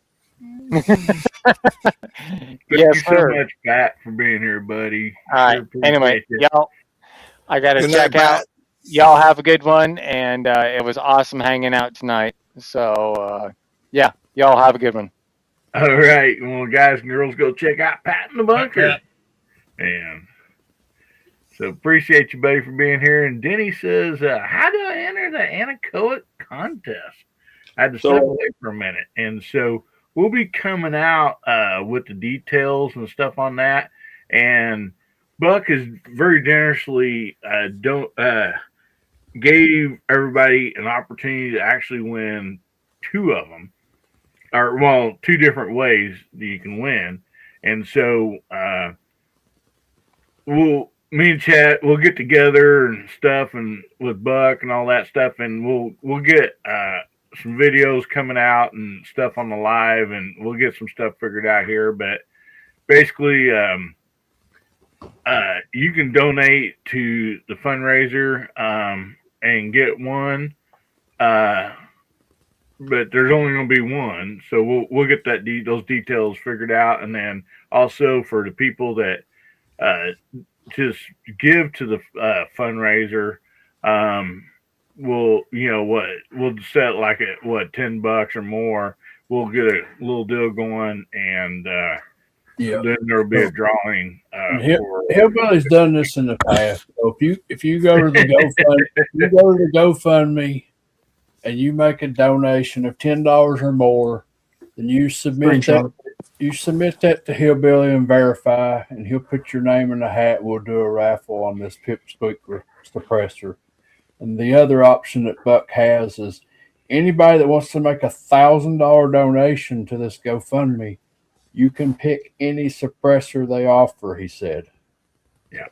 Thank you so much, Pat, for being here, buddy. All right. Anyway, y'all, I got to check out. Y'all have a good one, and it was awesome hanging out tonight. So, yeah, y'all have a good one. All right. Well, guys and girls, go check out Pat in the Bunker. And so appreciate you, buddy, for being here. And Denny says, how do I enter the anechoic contest? I had to step away for a minute. And so we'll be coming out with the details and stuff on that. And Buck has very generously gave everybody an opportunity to actually win two of them. Or, well, two different ways that you can win. And so me and Chad, we'll get together and stuff, and with Buck and all that stuff, and we'll get some videos coming out and stuff on the live, and we'll get some stuff figured out here. But basically, you can donate to the fundraiser and get one. But there's only going to be one, so we'll get those details figured out, and then also for the people that just give to the fundraiser, we'll set like at $10 or more. We'll get a little deal going, and Yeah. Then there'll be a drawing. Hillbilly's done this in the past. So if you go to the GoFundMe and you make a donation of $10 or more, then you submit that to Hillbilly and verify, and he'll put your name in the hat. We'll do a raffle on this pipsqueak suppressor. And the other option that Buck has is anybody that wants to make $1,000 donation to this GoFundMe, you can pick any suppressor they offer, he said. Yeah.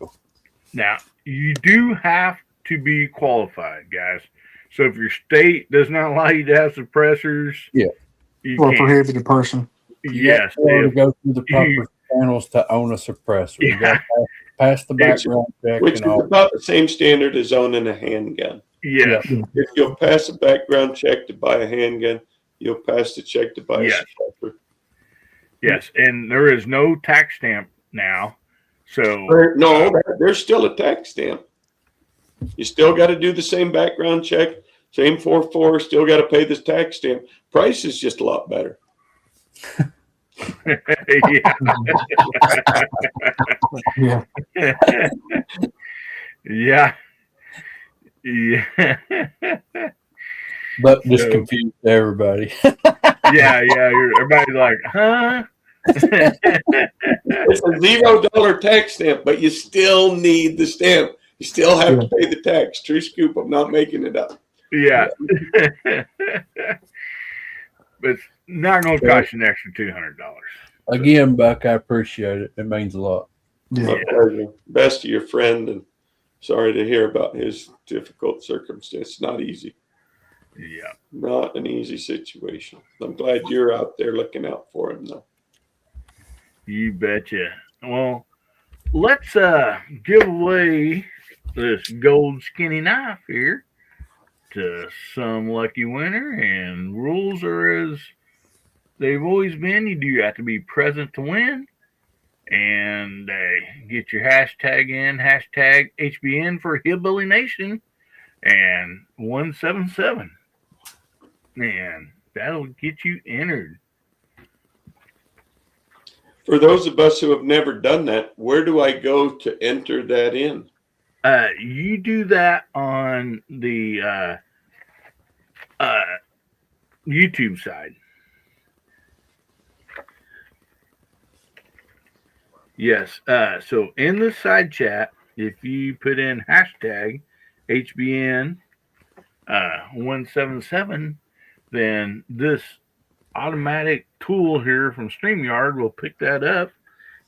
Now, you do have to be qualified, guys. So if your state does not allow you to have suppressors, yeah, you or a can't. prohibited person. Yes. To go through the proper channels to own a suppressor. Yeah. You got to pass the background check. Which is about the same standard as owning a handgun. Yes. If you'll pass a background check to buy a handgun, you'll pass the check to buy a suppressor. Yes, and there is no tax stamp now. So no, there's still a tax stamp. You still got to do the same background check, same 4.4, still got to pay this tax stamp. Price is just a lot better. Yeah. Yeah. But just confused everybody. Yeah. Everybody's like, huh? It's a $0 tax stamp, but you still need the stamp. You still have to pay the tax. True scoop. I'm not making it up. Yeah. But it's not going to cost you an extra $200. Again, Buck, I appreciate it. It means a lot. My pleasure. Best to your friend, and sorry to hear about his difficult circumstance. It's not easy. Yeah. Not an easy situation. I'm glad you're out there looking out for him, though. You betcha. Well, let's give away this gold skinny knife here to some lucky winner. And rules are as they've always been. You do have to be present to win. And get your hashtag in, hashtag HBN for Hillbilly Nation and 177. And that'll get you entered. For those of us who have never done that, where do I go to enter that in? You do that on the YouTube side. Yes. So in the side chat, if you put in hashtag HBN 177, then this automatic tool here from StreamYard will pick that up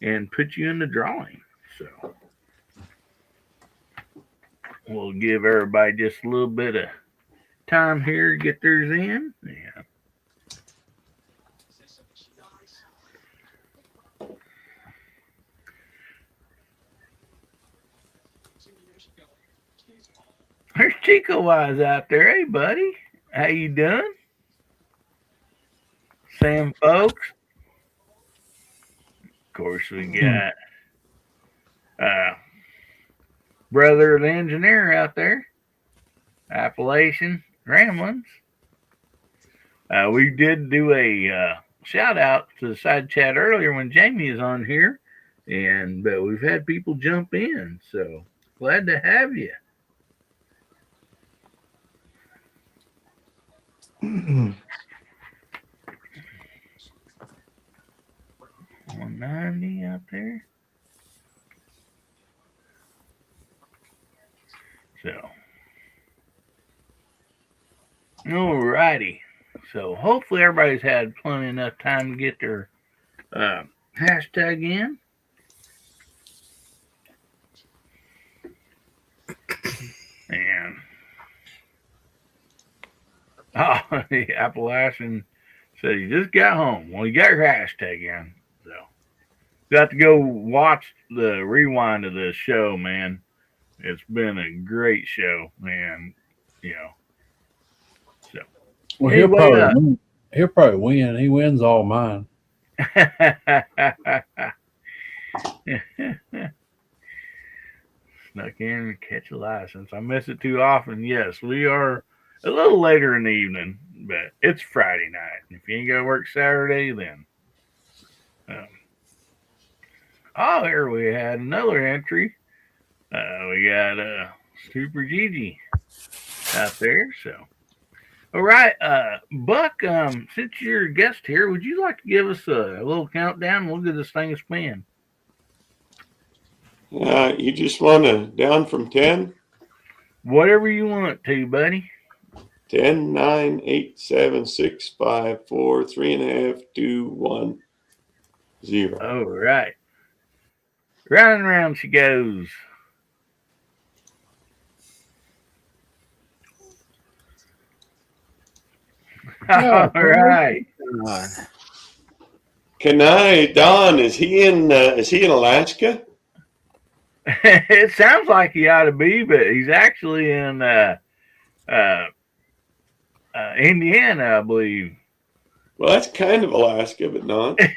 and put you in the drawing. So we'll give everybody just a little bit of time here to get theirs in. Yeah. There's Chico Wise out there. Hey, buddy. How you doing? Sam Folks. Of course, we got Brother the Engineer out there. Appalachian Ramblings. We did do a shout out to the side chat earlier when Jamie is on here. But we've had people jump in. So glad to have you. 190 out there. So, alrighty. So, hopefully, everybody's had plenty enough time to get their hashtag in. And the Appalachian said he just got home. Well, you got your hashtag in. So, you have to go watch the rewind of this show, man. It's been a great show, man. So. Well, anyway, he'll probably win. He wins all mine. Snuck in and catch a license. I miss it too often. Yes, we are a little later in the evening, but it's Friday night. If you ain't got to work Saturday, then Oh, there we had another entry. We got Super Gigi out there. So, all right, Buck. Since you're a guest here, would you like to give us a little countdown? We'll get this thing a spin. You just want to down from 10? Whatever you want to, buddy. 10, 9, 8, 7, 6, 5, 4, 3.5, 2, 1, 0. All right. Round and round she goes. All right. Don, is he in Alaska? It sounds like he ought to be, but he's actually in Indiana, I believe. Well, that's kind of Alaska, but not. And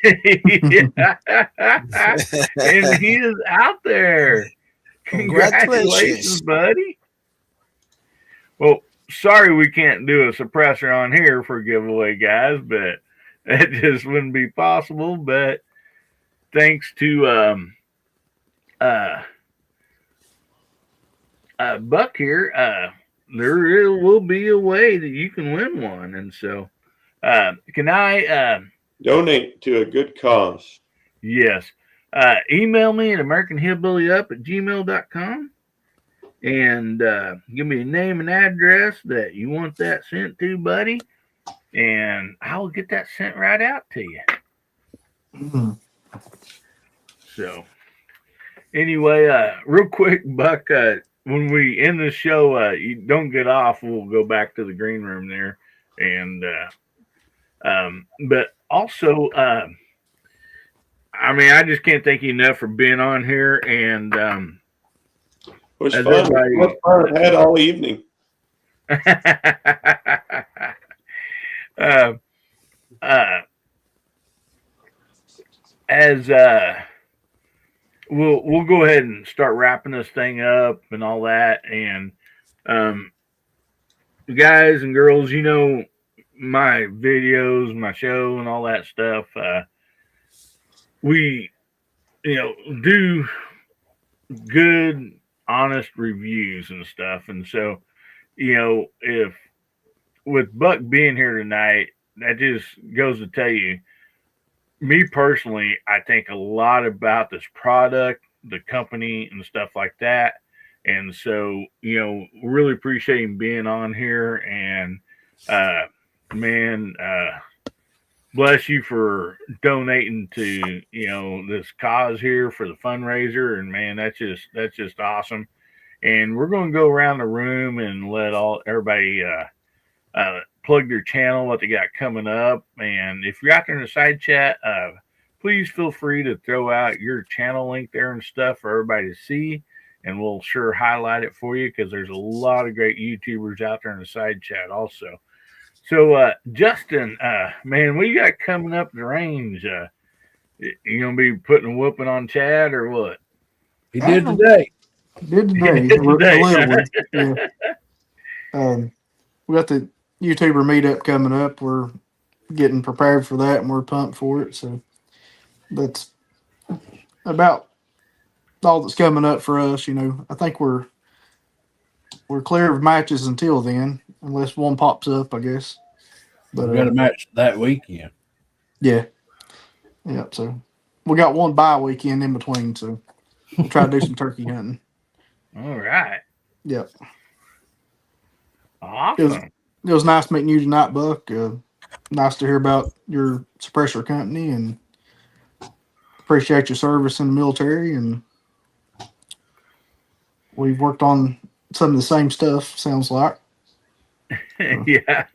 he is out there. Congratulations, buddy. Well, sorry we can't do a suppressor on here for a giveaway, guys, but that just wouldn't be possible. But thanks to Buck here, there will be a way that you can win one. And so can I donate to a good cause? Yes. Email me at AmericanHillbillyUp@gmail.com and give me a name and address that you want that sent to, buddy, and I'll get that sent right out to you. Mm-hmm. So anyway, real quick, Buck, when we end the show, you don't get off, we'll go back to the green room there. And but also I mean, I just can't thank you enough for being on here. And it was fun. What fun I had all evening. As we'll go ahead and start wrapping this thing up and all that. And guys and girls, you know, my videos, my show, and all that stuff. We, do good, honest reviews and stuff. And so, if with Buck being here tonight, that just goes to tell you, me personally, I think a lot about this product, the company, and stuff like that. And so, really appreciate him being on here. And, man, bless you for donating to, this cause here for the fundraiser. And man, that's just awesome. And we're going to go around the room and let everybody plug their channel, what they got coming up. And if you're out there in the side chat, please feel free to throw out your channel link there and stuff for everybody to see. And we'll sure highlight it for you, because there's a lot of great YouTubers out there in the side chat also. So, Justin, man, what you got coming up the range? You gonna be putting a whooping on Chad or what? He did today. He did today. A little one. Yeah. We got the YouTuber meetup coming up. We're getting prepared for that, and we're pumped for it. So that's about all that's coming up for us. I think we're clear of matches until then, unless one pops up, I guess. But we got a match that weekend. Yeah. So we got one bye weekend in between, so we'll try to do some turkey hunting. All right. Yep. Awesome. It was nice meeting you tonight, Buck. Nice to hear about your suppressor company, and appreciate your service in the military. And we've worked on some of the same stuff, sounds like. Yeah.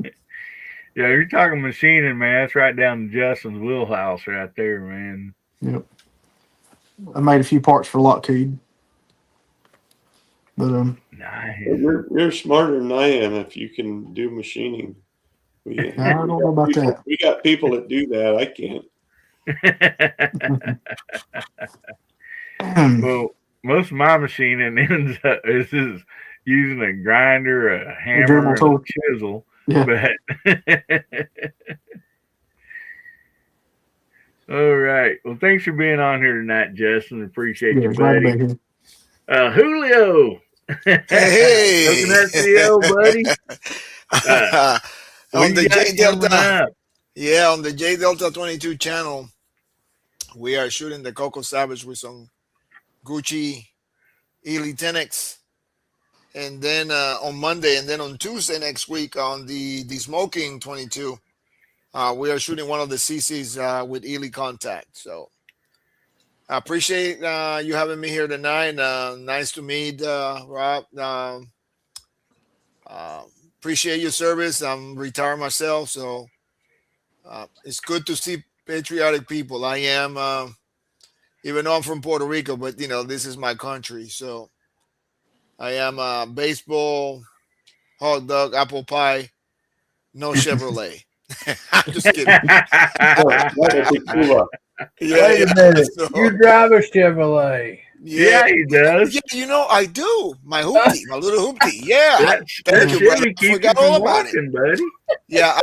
Yeah, you're talking machining, man. That's right down to Justin's wheelhouse right there, man. Yep. I made a few parts for Lockheed. But nice. You're smarter than I am if you can do machining. I don't know about that. We got people that do that. I can't. Well, most of my machining ends up is using a grinder, a hammer, and a chisel. Yeah. But All right. Well, thanks for being on here tonight, Justin. Appreciate Yeah, you, glad to buddy. be here. Julio. Hey. Coconut CO, buddy. What On you the got J coming Delta, up? yeah, on the J Delta 22 channel, we are shooting the Coco Savage with some Gucci Ely 10X. And then on Monday, and then on Tuesday next week on the Smoking 22, we are shooting one of the CCs with Ely Contact. So I appreciate you having me here tonight. Nice to meet Rob. Uh, Appreciate your service. I'm retired myself, so it's good to see patriotic people. I am, even though I'm from Puerto Rico, but this is my country. So I am baseball, hot dog, apple pie, no Chevrolet. I'm just kidding. Wait a minute. You drive a Chevrolet. Yeah, he does. Yeah, I do. My hoopty, my little hoopty. Yeah. Thank you, brother. I forgot all about it. Buddy. Yeah,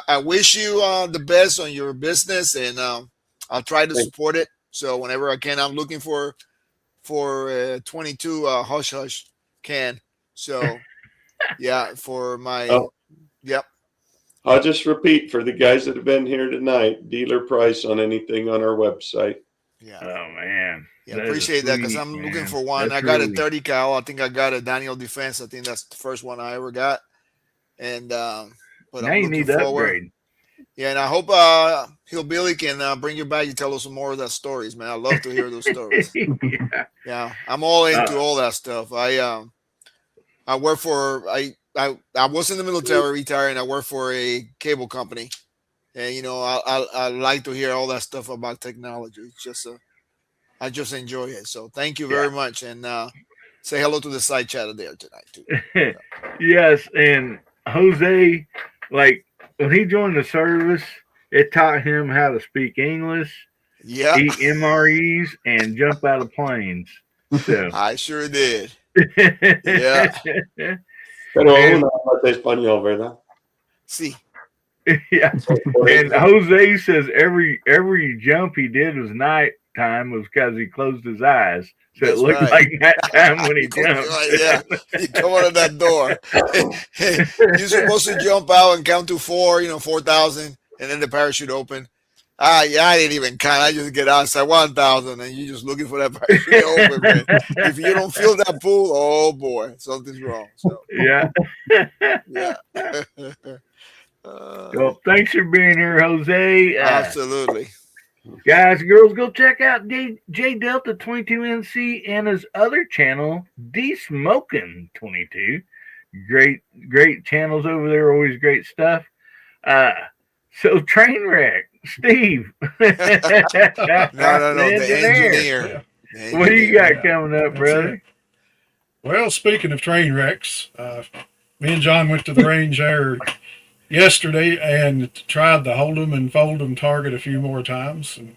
I wish you the best on your business, and I'll try to support it. So whenever I can, I'm looking for 22 hush hush can. So yeah, for my yep. I'll just repeat for the guys that have been here tonight, dealer price on anything on our website. Yeah. Oh man. Yeah, appreciate that because I'm looking for one. I got a 30 cal. I think I got a Daniel Defense. I think that's the first one I ever got. And but now I'm you looking need to forward. upgrade. Yeah, and I hope Hillbilly can bring you back. You tell us some more of that stories, man. I love to hear those stories. Yeah, I'm all into all that stuff. I work for I was in the military, retired, and I work for a cable company. And I like to hear all that stuff about technology. It's just I just enjoy it. So thank you very much, and say hello to the side chatter there tonight too. Yes, and Jose, like when he joined the service, it taught him how to speak English, eat MREs, and jump out of planes. So I sure did. Yeah. Pero uno habla español, ¿verdad? Sí. Yeah. And Jose says every jump he did was nighttime was because he closed his eyes. So it looked like nighttime when he jumped. Yeah, you come out of that door. You're supposed to jump out and count to 4,000, and then the parachute open. I didn't even count. I just get outside 1,000, and you're just looking for that parachute to open, man. If you don't feel that pull, oh boy, something's wrong. So yeah. Well, thanks for being here, Jose. Absolutely. Guys, girls, go check out J Delta 22NC and his other channel, D Smoking 22. Great channels over there. Always great stuff. So Trainwreck, Steve. No, the engineer. What do you got coming up, brother? Well, speaking of train wrecks, me and John went to the range there yesterday and tried the hold 'em and fold 'em target a few more times, and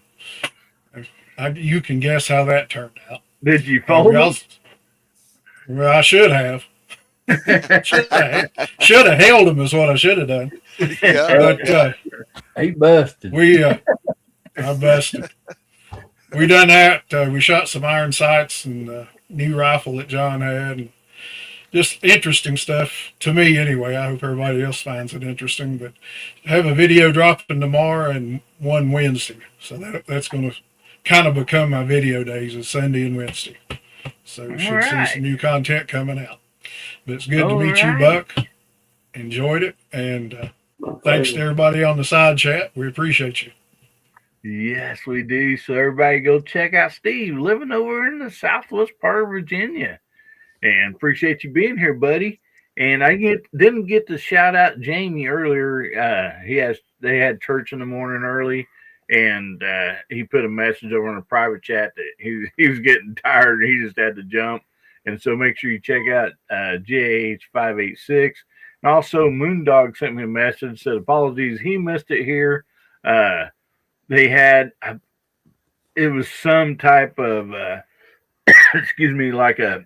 you can guess how that turned out. Did you fold them? Well, I should have. should have held them is what I should have done. Yeah. But he busted. I busted. We done that. We shot some iron sights and a new rifle that John had. And just interesting stuff to me anyway. I hope everybody else finds it interesting. But I have a video dropping tomorrow and one Wednesday. So that's going to kind of become my video days is Sunday and Wednesday. So we should see some new content coming out. But it's good to meet you, Buck. Enjoyed it. And thanks to everybody on the side chat. We appreciate you. Yes, we do. So everybody go check out Steve living over in the southwest part of Virginia. And appreciate you being here, buddy. And I didn't get to shout out Jamie earlier. They had church in the morning early, and he put a message over in a private chat that he was getting tired and he just had to jump. And so make sure you check out JH586. And also Moondog sent me a message, said apologies, he missed it here. They had it was some type of excuse me, like a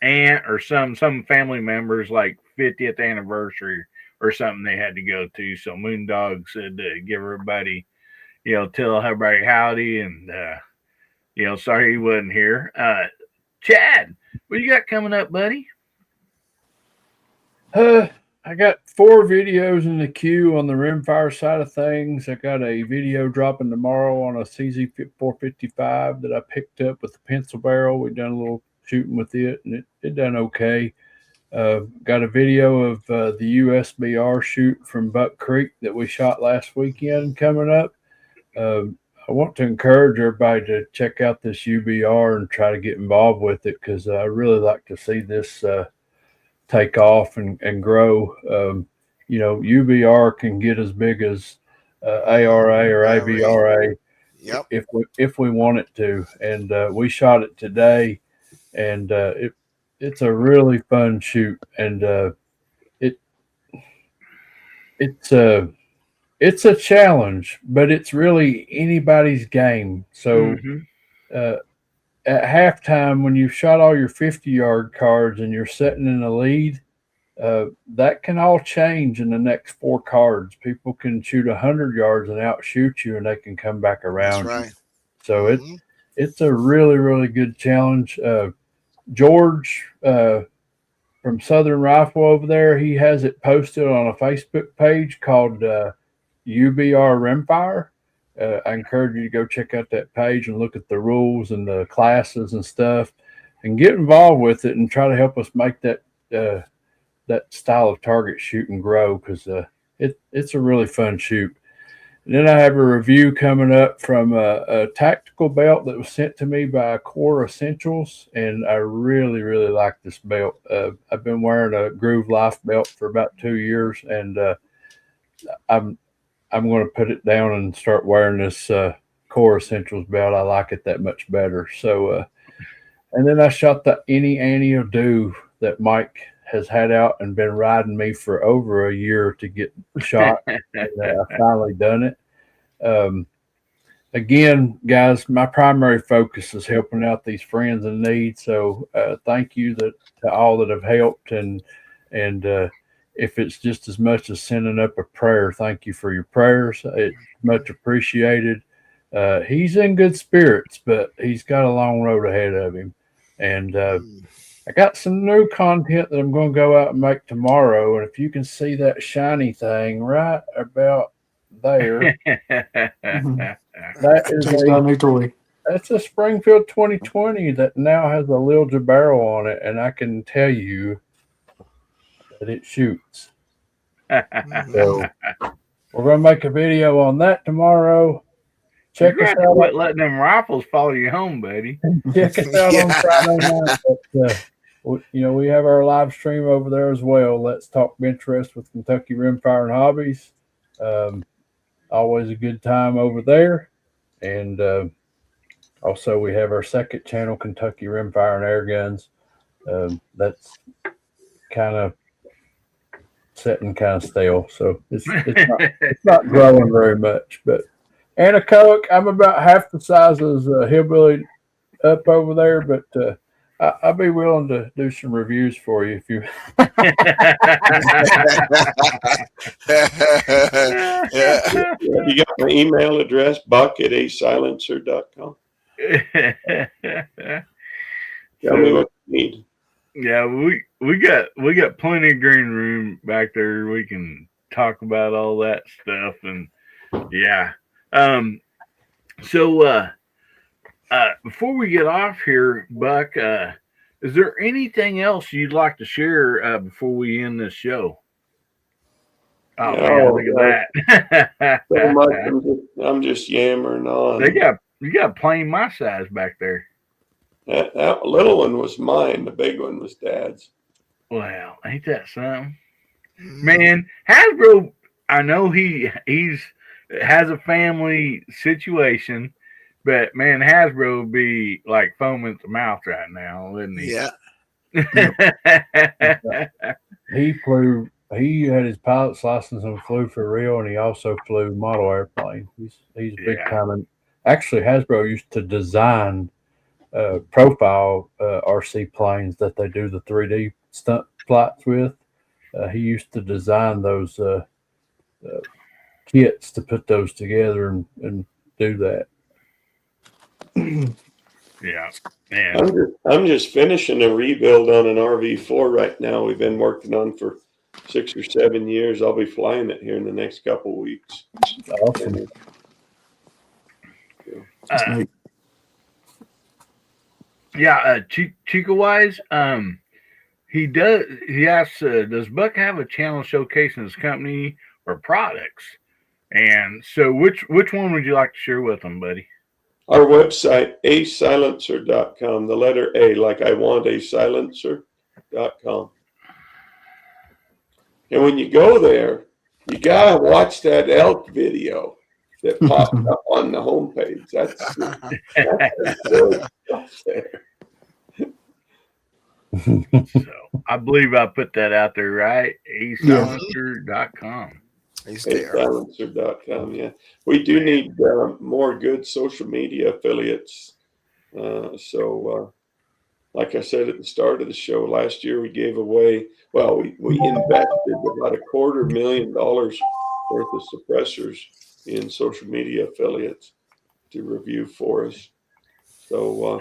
aunt or some family members like 50th anniversary or something they had to go to. So Moondog said to give everybody tell everybody howdy and sorry he wasn't here. Chad, what you got coming up, buddy? I got 4 videos in the queue on the rimfire side of things. I got a video dropping tomorrow on a CZ 455 that I picked up with the pencil barrel. We done a little shooting with it, and it done okay. Got a video of the USBR shoot from Buck Creek that we shot last weekend coming up. I want to encourage everybody to check out this UBR and try to get involved with it, because I really like to see this take off and grow. UBR can get as big as ARA or ABRA if we want it to. And we shot it today, and it's a really fun shoot, and it's a challenge, but it's really anybody's game. So at halftime, when you've shot all your 50-yard cards and you're sitting in the lead, that can all change in the next 4 cards. People can shoot 100 yards and outshoot you, and they can come back around. That's right. You. So it's a really, really good challenge. George from Southern Rifle over there, he has it posted on a Facebook page called UBR Rimfire. I encourage you to go check out that page and look at the rules and the classes and stuff, and get involved with it and try to help us make that style of target shooting grow, because it's a really fun shoot. And then I have a review coming up from a tactical belt that was sent to me by Core Essentials, and I really, really like this belt. I've been wearing a Groove Life belt for about 2 years, and I'm going to put it down and start wearing this Core Essentials belt. I like it that much better. So, and then I shot the Any Annie or Do that Mike has had out and been riding me for over a year to get shot. And I finally done it. Again, guys, my primary focus is helping out these friends in need. So thank you to all that have helped, and if it's just as much as sending up a prayer, thank you for your prayers. It's much appreciated. He's in good spirits, but he's got a long road ahead of him. And I got some new content that I'm going to go out and make tomorrow. And if you can see that shiny thing right about there, that's a Springfield 2020 that now has a Lilja barrel on it. And I can tell you that it shoots. So we're going to make a video on that tomorrow. Check us out. Quit letting them rifles follow you home, buddy. Check us out on Friday night. But, we have our live stream over there as well. Let's Talk Bench Rest with Kentucky Rimfire and Hobbies. Always a good time over there. And also we have our second channel, Kentucky Rimfire and Air Guns. That's kind of setting kind of stale, so it's not growing very much. But Anna Cook, I'm about half the size as Hillbilly up over there, but I'll be willing to do some reviews for you if you. You got my email address, buck@asilencer.com. Tell me what you need. Yeah, we got plenty of green room back there. We can talk about all that stuff, and yeah. So before we get off here, Buck, is there anything else you'd like to share before we end this show? Oh, man, look at that! So much, I'm just yammering on. You got plane my size back there. That little one was mine. The big one was Dad's. Well, ain't that something? Man, Hasbro, I know he's has a family situation, but man, Hasbro would be like foaming at the mouth right now, wouldn't he? Yeah. He had his pilot's license and flew for real, and he also flew model airplanes. He's big time. And actually, Hasbro used to design profile RC planes that they do the 3D stunt flights with. He used to design those kits to put those together and do that. Yeah. And I'm just finishing a rebuild on an RV4 right now. We've been working on for 6 or 7 years. I'll be flying it here in the next couple of weeks. Awesome. That's neat. Yeah, Chica Wise, he asks, does Buck have a channel showcasing his company or products? And so which one would you like to share with them, buddy? Our website, asilencer.com, the letter A, like I want a silencer.com. And when you go there, you gotta watch that elk video that popped up on the homepage. That's good stuff there. So I believe I put that out there, right? asilencer.com. Silencer.com, yeah. We do need more good social media affiliates. Like I said at the start of the show, last year we gave away, we invested about $250,000 worth of suppressors in social media affiliates to review for us. So,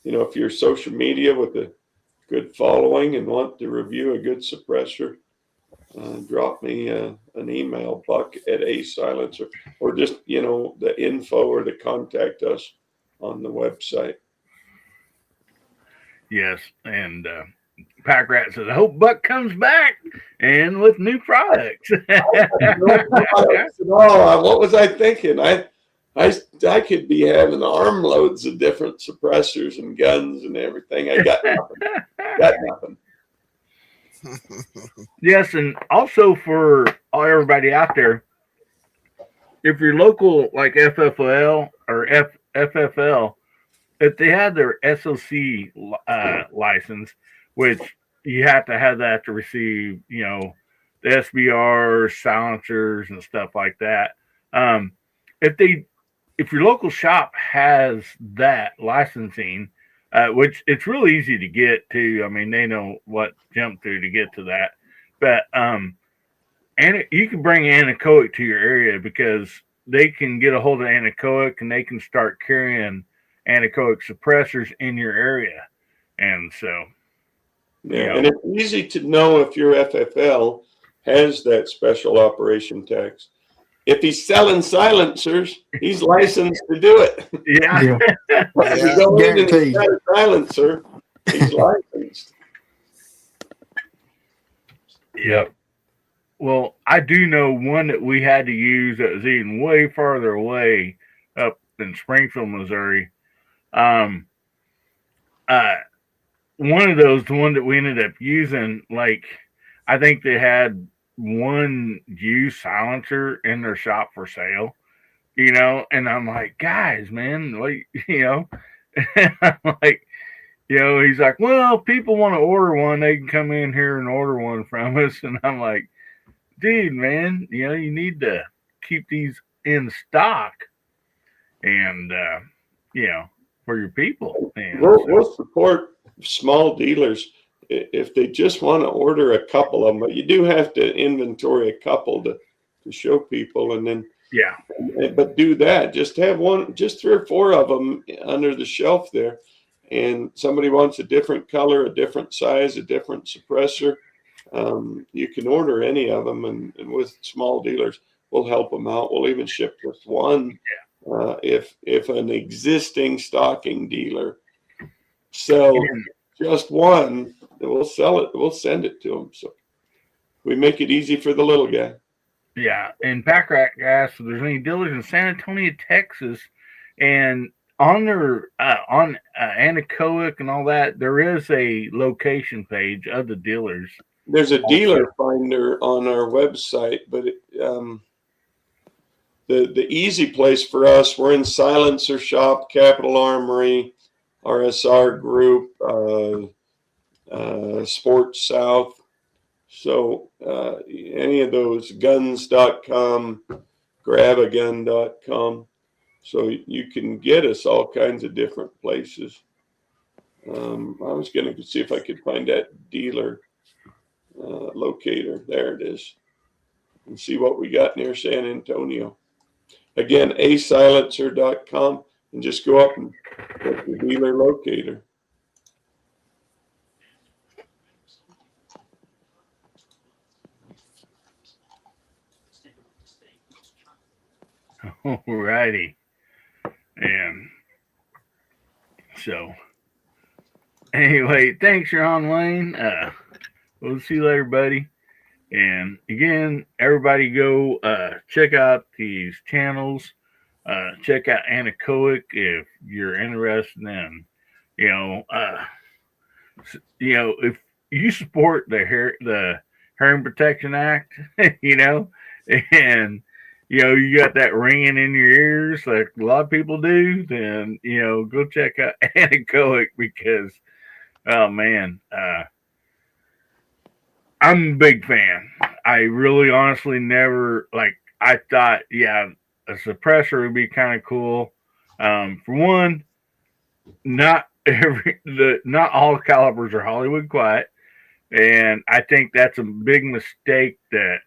if you're social media with a good following and want to review a good suppressor, drop me an email, buck@asilencer, or just, the info or the contact us on the website. Yes, and Pack Rat says, I hope Buck comes back and with new products. What was I thinking? I could be having armloads of different suppressors and guns and everything. I got nothing. Yes, and also for everybody out there, if you're local like FFL or FFL, if they have their SOC license, which you have to have that to receive, the SBRs, silencers, and stuff like that. If your local shop has that licensing, which it's really easy to get to. I mean, they know what jump through to get to that. But and you can bring anechoic to your area because they can get a hold of anechoic and they can start carrying anechoic suppressors in your area. And so, and it's easy to know if your FFL has that special operation tax. If he's selling silencers, he's licensed to do it. Yeah. If you go in and he's got a silencer, he's licensed. Yep. Well, I do know one that we had to use that was even way farther away up in Springfield, Missouri. One of those, the one that we ended up using, like, I think they had one used silencer in their shop for sale, and I'm like, guys, man, like, I'm like, he's like, well, people want to order one, they can come in here and order one from us. And I'm like, dude, man, you need to keep these in stock and, for your people. And we'll support small dealers if they just want to order a couple of them, but you do have to inventory a couple to show people. And then, but do that. Just have one, just 3 or 4 of them under the shelf there. And somebody wants a different color, a different size, a different suppressor. You can order any of them, and with small dealers, we'll help them out. We'll even ship just one. If an existing stocking dealer sells just one, then we'll sell it. We'll send it to them. So we make it easy for the little guy. Yeah, and Pack Rat asked if there's any dealers in San Antonio, Texas, and on their on anechoic and all that, there is a location page of the dealers. There's a dealer finder on our website, but the easy place for us, we're in Silencer Shop, Capital Armory, RSR Group, Sports South. So any of those, guns.com, grabagun.com. So you can get us all kinds of different places. I was going to see if I could find that dealer locator. There it is. And see what we got near San Antonio. Again, asilencer.com, and just go up and get the dealer locator. Alrighty. And so, anyway, thanks, Ron Lane. We'll see you later, buddy. And again, everybody go check out these channels. Check out Anechoic if you're interested in, if you support the Hearing Protection Act, and you got that ringing in your ears like a lot of people do, then go check out Anechoic because, oh man, I'm a big fan. I really honestly never I thought, yeah, a suppressor would be kind of cool. For one, not all calibers are Hollywood quiet, and I think that's a big mistake that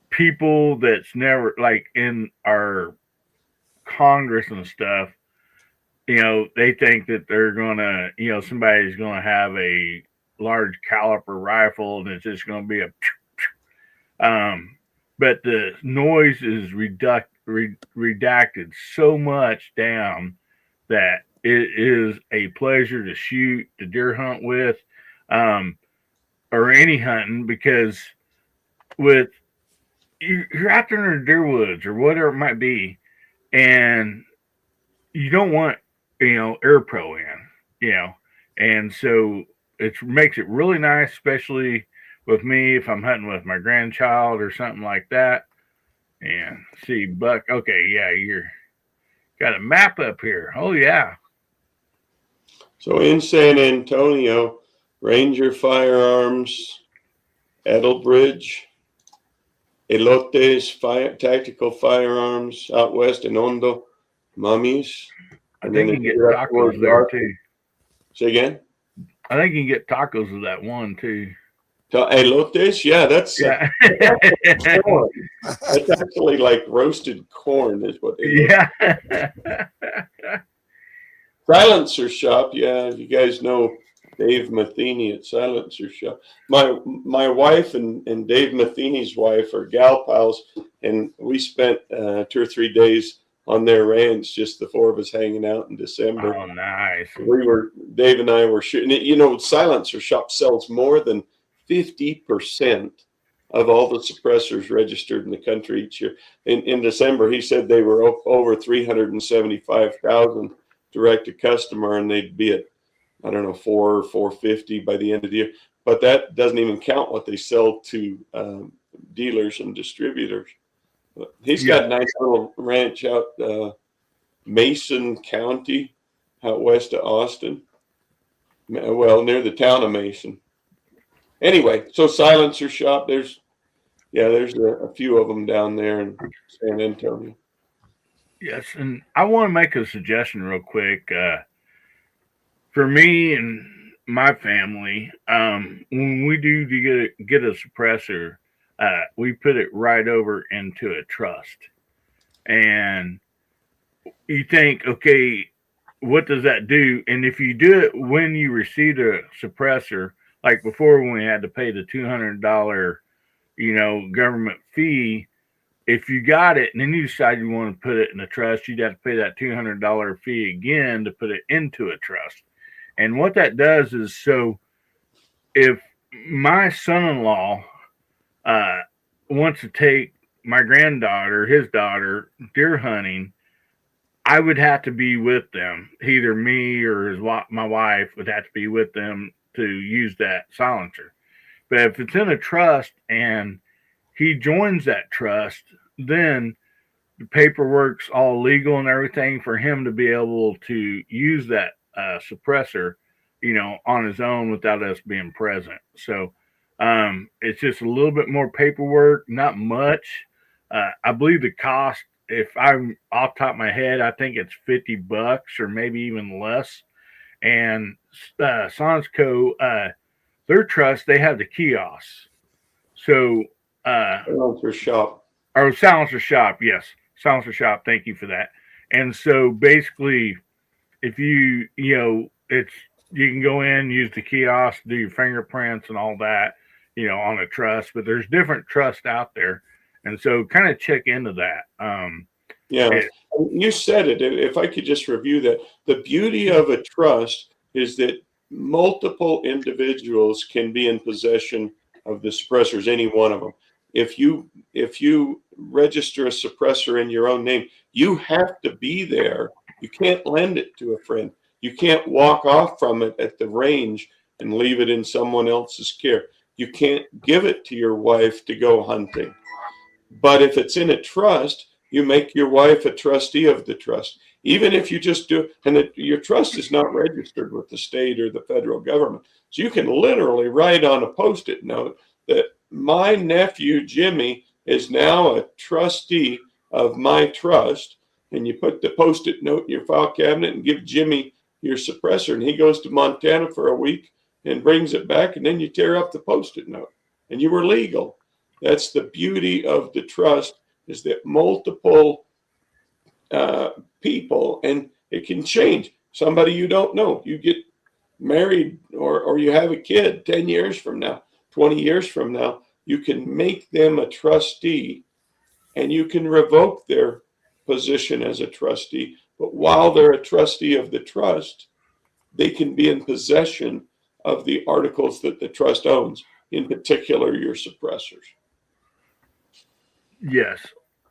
people that's never in our Congress and stuff, they think that they're gonna, somebody's gonna have a large caliber rifle and it's just gonna be a but the noise is redacted so much down that it is a pleasure to shoot, to deer hunt with, or any hunting, because with you're out there in the deer woods or whatever it might be, and you don't want air pro in, and so it makes it really nice, especially with me if I'm hunting with my grandchild or something like that. And see, Buck, okay, yeah, you're got a map up here. Oh yeah. So in San Antonio, Ranger Firearms, Edelbridge, Elotes Tactical Firearms, out west in Hondo, Mummies. I think you can get tacos there too. Say again? I think you can get tacos of that one too. Elotes? Yeah, that's yeah. That's corn. That's actually like roasted corn is what they look. Yeah. Silencer Shop, yeah, you guys know Dave Matheny at Silencer Shop. My wife and Dave Matheny's wife are gal pals, and we spent 2 or 3 days on their ranch, just the four of us hanging out in December. Oh, nice. Dave and I were shooting. Silencer Shop sells more than 50% of all the suppressors registered in the country each year. In December, he said they were over 375,000 direct to customer, and they'd be at, I don't know, 400 or 450 by the end of the year. But that doesn't even count what they sell to dealers and distributors. He's got a nice little ranch out Mason County, out west of Austin. Well, near the town of Mason. Anyway, so Silencer Shop, there's a few of them down there in San Antonio. Yes, and I want to make a suggestion real quick. For me and my family, when we do get a suppressor, we put it right over into a trust. And you think, okay, what does that do? And if you do it when you receive a suppressor, like before when we had to pay the $200, government fee, if you got it and then you decide you want to put it in a trust, you'd have to pay that $200 fee again to put it into a trust. And what that does is, so if my son-in-law wants to take my granddaughter, his daughter, deer hunting, I would have to be with them. Either me or my wife would have to be with them to use that silencer. But if it's in a trust and he joins that trust, then the paperwork's all legal and everything for him to be able to use that suppressor, on his own without us being present. So it's just a little bit more paperwork, not much. I believe the cost, if I'm off the top of my head, I think it's $50 or maybe even less. And Sonsco, their trust, they have the kiosks. So Silencer Shop. Or Silencer Shop, yes. Silencer shop. Thank you for that. And so basically, if you can go in, use the kiosk, do your fingerprints and all that, on a trust. But there's different trusts out there, and so kind of check into that. Yeah, you said it. If I could just review that, the beauty of a trust is that multiple individuals can be in possession of the suppressors, any one of them. If you register a suppressor in your own name, you have to be there. You can't lend it to a friend. You can't walk off from it at the range and leave it in someone else's care. You can't give it to your wife to go hunting. But if it's in a trust, you make your wife a trustee of the trust. Even if you just do, and your trust is not registered with the state or the federal government. So you can literally write on a Post-it note that my nephew, Jimmy, is now a trustee of my trust. And you put the Post-it note in your file cabinet and give Jimmy your suppressor. And he goes to Montana for a week and brings it back. And then you tear up the Post-it note and you were legal. That's the beauty of the trust, is that multiple people, and it can change. Somebody you don't know, you get married or you have a kid 10 years from now, 20 years from now, you can make them a trustee and you can revoke their position as a trustee. But while they're a trustee of the trust, they can be in possession of the articles that the trust owns, in particular your suppressors. Yes.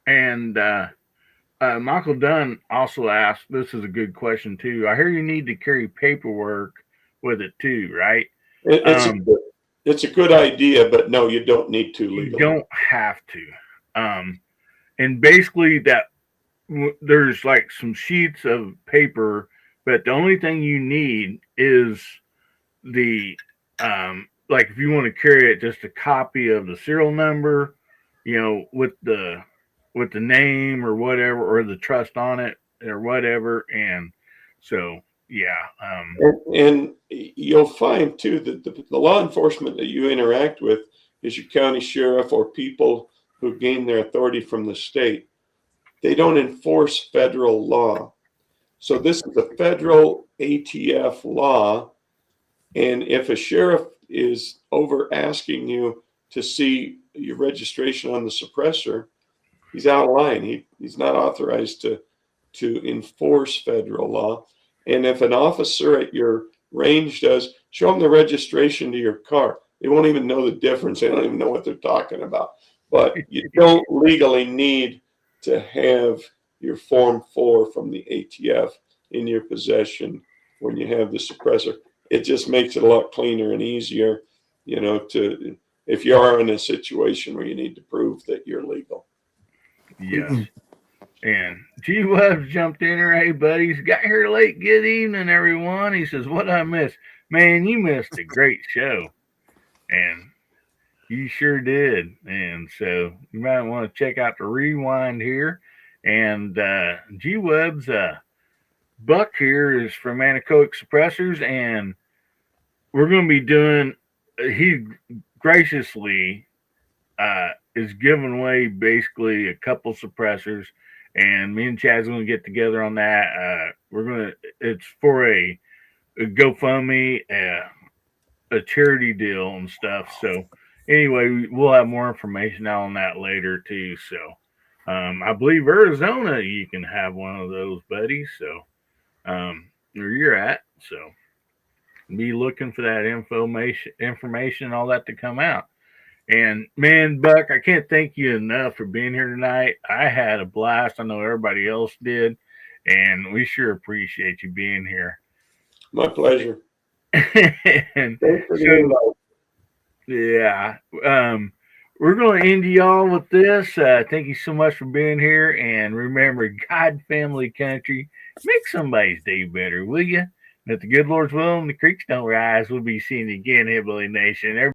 And Michael Dunn also asked, this is a good question too. I hear you need to carry paperwork with it too, right? It's a good idea, but no, you don't need to legally. You don't have to. And basically there's like some sheets of paper, but the only thing you need is the, like if you want to carry it, just a copy of the serial number, with the name or whatever, or the trust on it or whatever. And so, yeah. And you'll find too that the law enforcement that you interact with is your county sheriff or people who gain their authority from the state. They don't enforce federal law. So this is a federal ATF law. And if a sheriff is over asking you to see your registration on the suppressor, he's out of line. He's not authorized to enforce federal law. And if an officer at your range does, show them the registration to your car. They won't even know the difference. They don't even know what they're talking about. But you don't legally need to have your Form 4 from the ATF in your possession when you have the suppressor. It just makes it a lot cleaner and easier, if you are in a situation where you need to prove that you're legal. Yes. And G Webs jumped in here. Hey, buddies, got here late. Good evening, everyone. He says, what I missed? Man, you missed a great show. And you sure did. And so you might want to check out the rewind here. And G Webs, Buck here is from Anechoic Suppressors, and we're going to be doing, he graciously is giving away basically a couple suppressors, and me and Chad's going to get together on that. It's for a GoFundMe, a charity deal and stuff. So anyway, we'll have more information out on that later too. So I believe Arizona, you can have one of those, buddies. So where you're at. So be looking for that information and all that to come out. And man, Buck, I can't thank you enough for being here tonight. I had a blast. I know everybody else did, and we sure appreciate you being here. My pleasure. And so, yeah, we're going to end y'all with this. Thank you so much for being here, and remember, God, family, country, make somebody's day better, will you? And if the good Lord's will and the creeks don't rise, we'll be seeing you again, Hillbilly Nation.